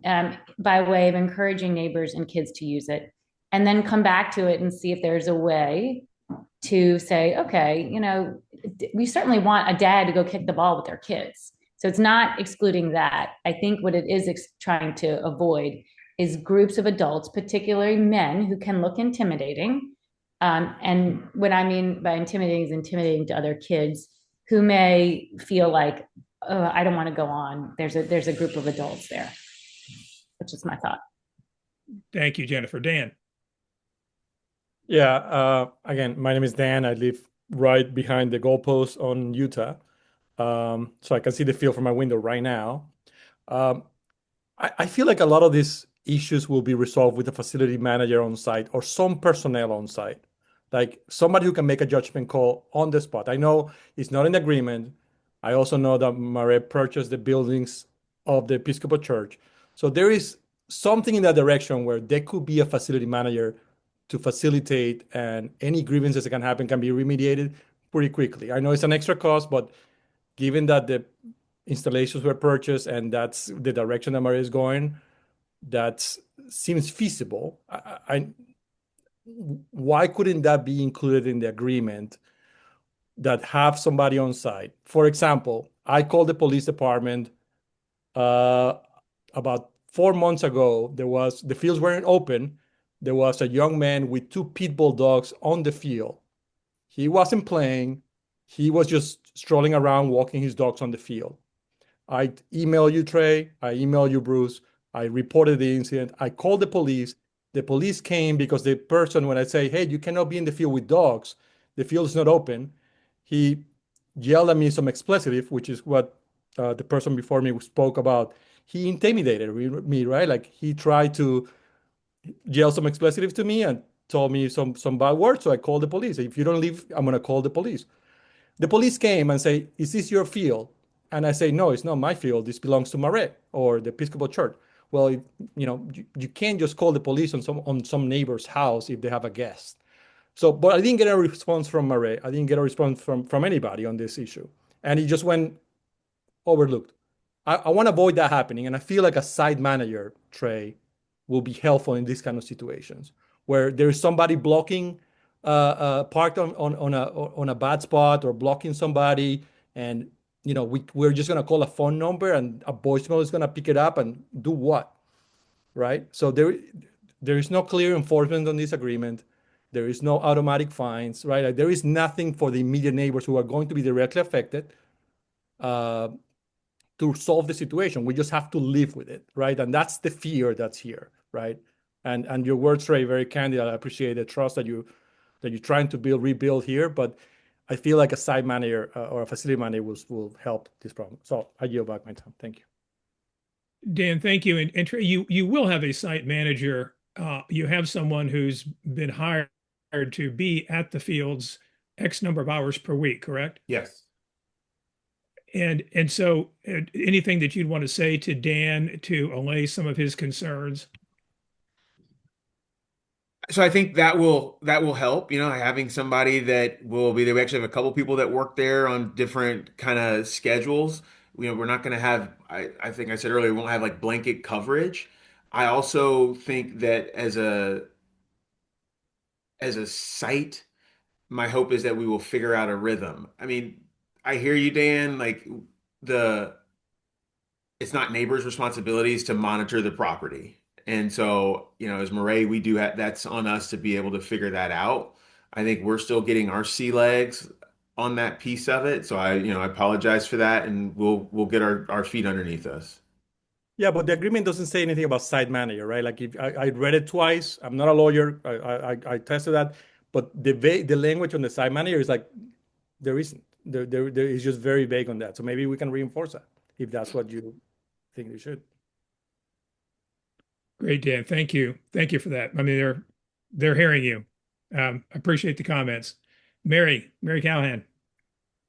by way of encouraging neighbors and kids to use it, and then come back to it and see if there's a way to say, okay, we certainly want a dad to go kick the ball with their kids. So it's not excluding that. I think what it is trying to avoid is groups of adults, particularly men, who can look intimidating. And what I mean by intimidating is intimidating to other kids who may feel like, oh, I don't want to go on. There's a group of adults there. That's just my thought. Thank you, Jennifer. Dan. Yeah. Again, my name is Dan. I live right behind the goalpost on Utah. So I can see the field from my window right now. I feel like a lot of these issues will be resolved with a facility manager on site or some personnel on site, like somebody who can make a judgment call on the spot. I know it's not an agreement. I also know that Maret purchased the buildings of the Episcopal Church. So there is something in that direction where there could be a facility manager to facilitate, and any grievances that can happen can be remediated pretty quickly. I know it's an extra cost, but given that the installations were purchased and that's the direction that Maret is going, that seems feasible. Why couldn't that be included in the agreement, that have somebody on site? For example, I called the police department about 4 months ago. The fields weren't open. There was a young man with 2 pit bull dogs on the field. He wasn't playing. He was just strolling around, walking his dogs on the field. I emailed you, Trey. I emailed you, Bruce. I reported the incident. I called the police. The police came because the person, when I say, hey, you cannot be in the field with dogs, the field is not open, he yelled at me some expletive, which is what the person before me spoke about. He intimidated me, right? Like, he tried to yell some expletive to me and told me some bad words. So I called the police. If you don't leave, I'm going to call the police. The police came and say, is this your field? And I say, no, it's not my field. This belongs to Maret or the Episcopal Church. Well, you can't just call the police on some neighbor's house if they have a guest. So, but I didn't get a response from Maret. I didn't get a response from anybody on this issue. And it just went overlooked. I want to avoid that happening. And I feel like a site manager, Trey, will be helpful in these kind of situations where there is somebody blocking, parked on a bad spot or blocking somebody. And, we're just going to call a phone number and a voicemail is going to pick it up and do what, right? So there is no clear enforcement on this agreement. There is no automatic fines, right? Like, there is nothing for the immediate neighbors who are going to be directly affected to solve the situation. We just have to live with it, right? And that's the fear that's here, right? And your words, Ray, very candid. I appreciate the trust that you're trying to rebuild here. But I feel like a site manager or a facility manager will help this problem. So I yield back my time. Thank you. Dan, thank you. And Trey, you will have a site manager. You have someone who's been hired to be at the fields X number of hours per week, correct? Yes. And so anything that you'd want to say to Dan to allay some of his concerns? So I think that will help, having somebody that will be there. We actually have a couple people that work there on different kind of schedules. We're not going to have, I think I said earlier, we won't have like blanket coverage. I also think that as a site, my hope is that we will figure out a rhythm. I mean, I hear you, Dan, like the it's not neighbors' responsibilities to monitor the property. And so, as Maret, we do have, that's on us to be able to figure that out. I think we're still getting our sea legs on that piece of it. So I apologize for that, and we'll get our feet underneath us. Yeah, but the agreement doesn't say anything about site manager, right? Like if I read it twice, I'm not a lawyer. I tested that, but the language on the site manager is like there isn't. There is just very vague on that. So maybe we can reinforce that if that's what you think we should. Great, Dan. Thank you. Thank you for that. I mean, they're hearing you. Appreciate the comments. Mary Callahan.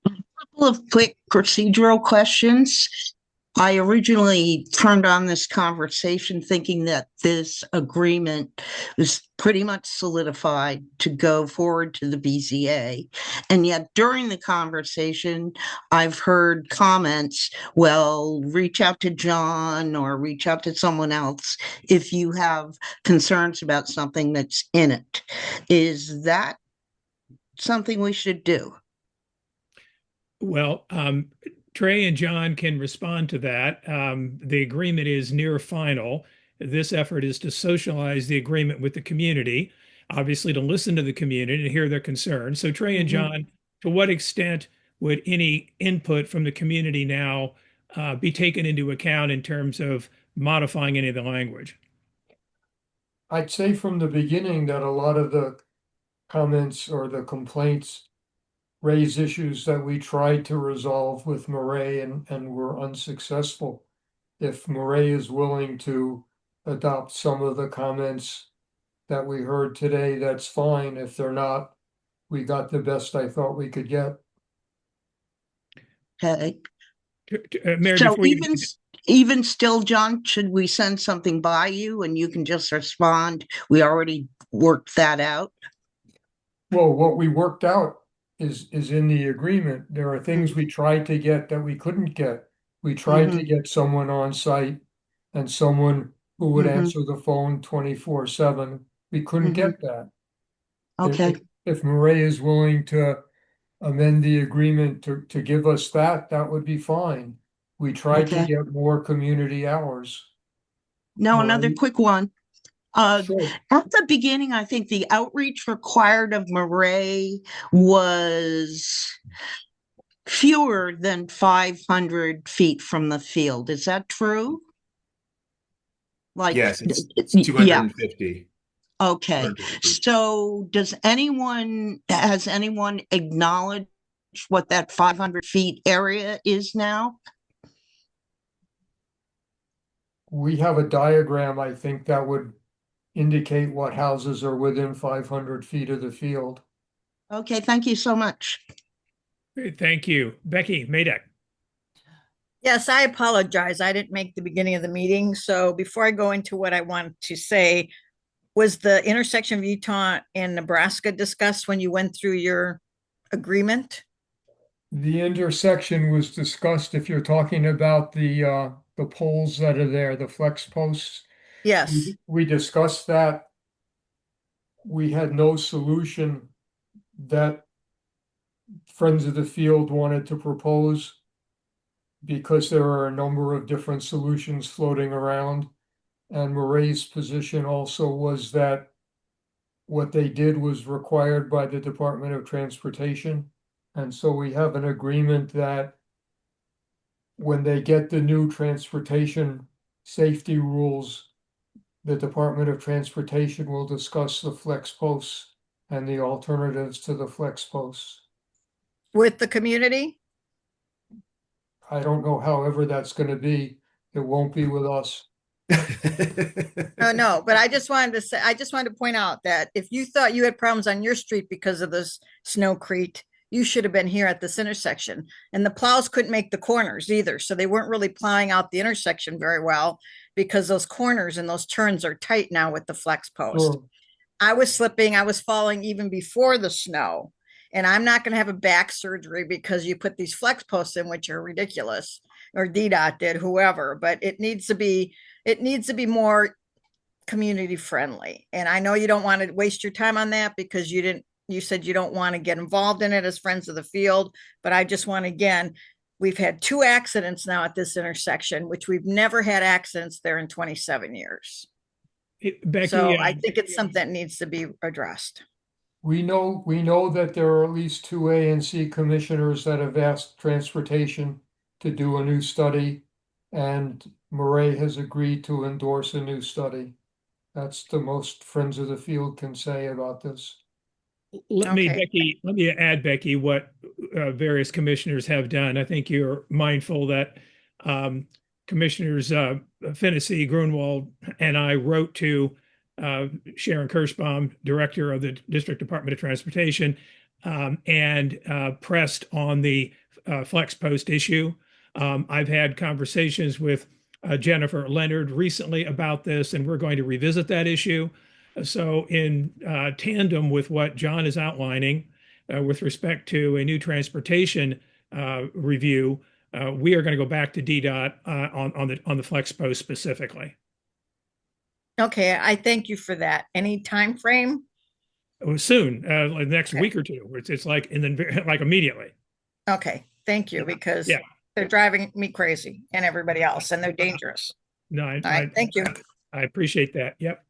Couple of quick procedural questions. I originally turned on this conversation thinking that this agreement was pretty much solidified to go forward to the BZA. And yet during the conversation, I've heard comments, well, reach out to John or reach out to someone else if you have concerns about something that's in it. Is that something we should do? Well, Trey and John can respond to that. The agreement is near final. This effort is to socialize the agreement with the community, obviously to listen to the community and hear their concerns. So Trey and John, to what extent would any input from the community now be taken into account in terms of modifying any of the language? I'd say from the beginning that a lot of the comments or the complaints raise issues that we tried to resolve with Maret and were unsuccessful. If Maret is willing to adopt some of the comments that we heard today, that's fine. If they're not, we got the best I thought we could get. Okay. Mary, So before you even still, John, should we send something by you and you can just respond? We already worked that out. Well, what we worked out is in the agreement. There are things we tried to get that we couldn't get. We tried to get someone on site and someone who would answer the phone 24/7. We couldn't get that. Okay. If Maret is willing to amend the agreement to give us that would be fine. We tried to get more community hours. Now, another quick one. Sure. At the beginning, I think the outreach required of Maret was fewer than 500 feet from the field. Is that true? Like, Yes, it's yeah. 250. Okay. 250. So has anyone acknowledged what that 500 feet area is now? We have a diagram, I think, that would indicate what houses are within 500 feet of the field. Okay, thank you so much. Great, thank you. Becky Madek. Yes, I apologize. I didn't make the beginning of the meeting. So before I go into what I want to say, was the intersection of Utah and Nebraska discussed when you went through your agreement? The intersection was discussed if you're talking about the poles that are there, the flex posts. Yes. We discussed that. We had no solution that Friends of the Field wanted to propose because there are a number of different solutions floating around. And Maret's position also was that what they did was required by the Department of Transportation. And so we have an agreement that when they get the new transportation safety rules, the Department of Transportation will discuss the flex posts and the alternatives to the flex posts. with the community? I don't know however that's gonna be. It won't be with us. Oh, no, but I just wanted to say, I just wanted to point out that if you thought you had problems on your street because of this snowcrete, you should have been here at this intersection. And the plows couldn't make the corners either, so they weren't really plowing out the intersection very well because those corners and those turns are tight now with the flex post. Sure. I was slipping, I was falling even before the snow. And I'm not going to have a back surgery because you put these flex posts in, which are ridiculous, or DDOT did, whoever, but it needs to be more community friendly. And I know you don't want to waste your time on that because you said you don't want to get involved in it as Friends of the Field. But I just want, again, we've had 2 accidents now at this intersection, which we've never had accidents there in 27 years. Becky, so I think it's something that needs to be addressed. We know that there are at least 2 A and C commissioners that have asked transportation to do a new study, and Maret has agreed to endorse a new study. That's the most Friends of the Field can say about this. let me add, Becky, what various commissioners have done. I think you're mindful that Commissioners Fennessy, Grunwald, and I wrote to Sharon Kirschbaum, Director of the District Department of Transportation, and pressed on the flex post issue. I've had conversations with Jennifer Leonard recently about this, and we're going to revisit that issue. So in tandem with what John is outlining with respect to a new transportation review, we are going to go back to DDOT on the flex post specifically. Okay, I thank you for that. Any time frame? Soon, like next week or two. It's like like immediately. Okay, thank you, because they're driving me crazy and everybody else, and they're dangerous. No, all right, thank you. I appreciate that. Yep.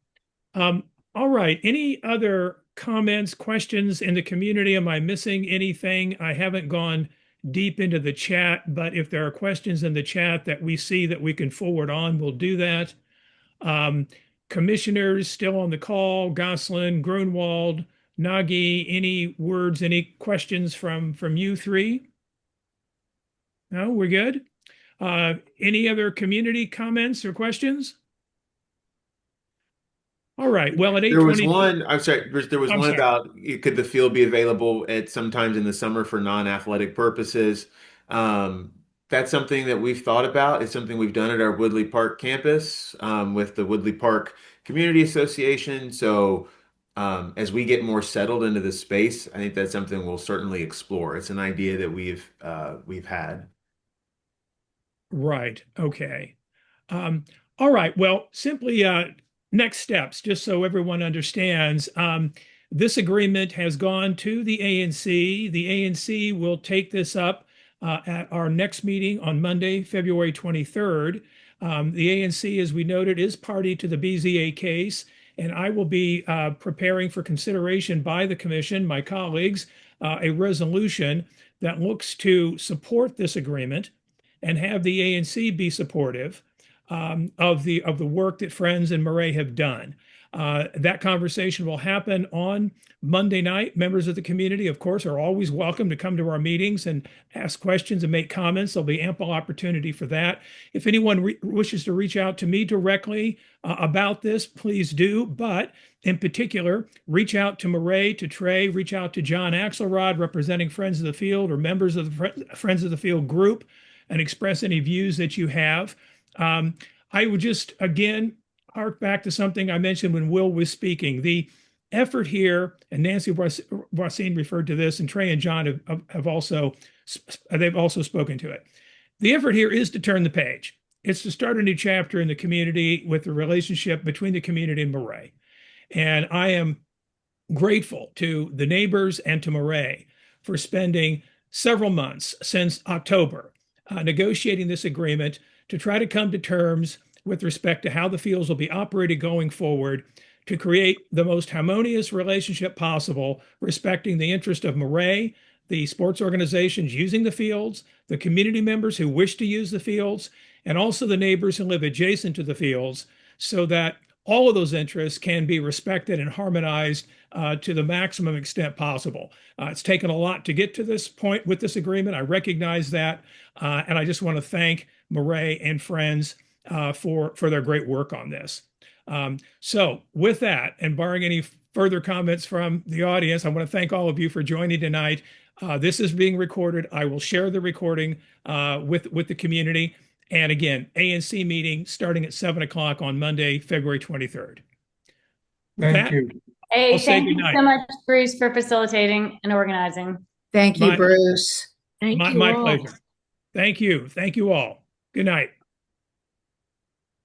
All right. Any other comments, questions in the community? Am I missing anything? I haven't gone deep into the chat, but if there are questions in the chat that we see that we can forward on, we'll do that. Commissioners still on the call, Goslin, Grunwald, Nagy, any words, any questions from you 3? No, we're good. Any other community comments or questions? All right. Well, at 8:20, there was one. I'm sorry. There was one about could the field be available at sometimes in the summer for non-athletic purposes. That's something that we've thought about. It's something we've done at our Woodley Park campus with the Woodley Park Community Association. So as we get more settled into this space, I think that's something we'll certainly explore. It's an idea that we've had. Right. Okay. All right. Well, simply next steps, just so everyone understands. This agreement has gone to the ANC. The ANC will take this up at our next meeting on Monday, February 23rd. The ANC, as we noted, is party to the BZA case, and I will be preparing for consideration by the commission, my colleagues, a resolution that looks to support this agreement and have the ANC be supportive of the work that Friends and Maret have done. That conversation will happen on Monday night. Members of the community, of course, are always welcome to come to our meetings and ask questions and make comments. There'll be ample opportunity for that. If anyone wishes to reach out to me directly about this, please do. But in particular, reach out to Maret, to Trey, reach out to John Axelrod, representing Friends of the Field or members of the Friends of the Field group, and express any views that you have. I would just, again, hark back to something I mentioned when Will was speaking. The effort here, and Nancy Boisin referred to this, and Trey and John have also spoken to it. The effort here is to turn the page. It's to start a new chapter in the community with the relationship between the community and Maret. And I am grateful to the neighbors and to Maret for spending several months since October negotiating this agreement to try to come to terms with respect to how the fields will be operated going forward to create the most harmonious relationship possible, respecting the interest of Maret, the sports organizations using the fields, the community members who wish to use the fields, and also the neighbors who live adjacent to the fields, so that all of those interests can be respected and harmonized to the maximum extent possible. It's taken a lot to get to this point with this agreement. I recognize that. And I just want to thank Maret and friends for their great work on this. So with that, and barring any further comments from the audience, I want to thank all of you for joining tonight. This is being recorded. I will share the recording with the community. And again, ANC meeting starting at 7 o'clock on Monday, February 23rd. Thank you. Hey, I'll say thank you goodnight. so much, Bruce, for facilitating and organizing. Thank you, Bruce. Thank you My all. pleasure. Thank you. Thank you all. Good night.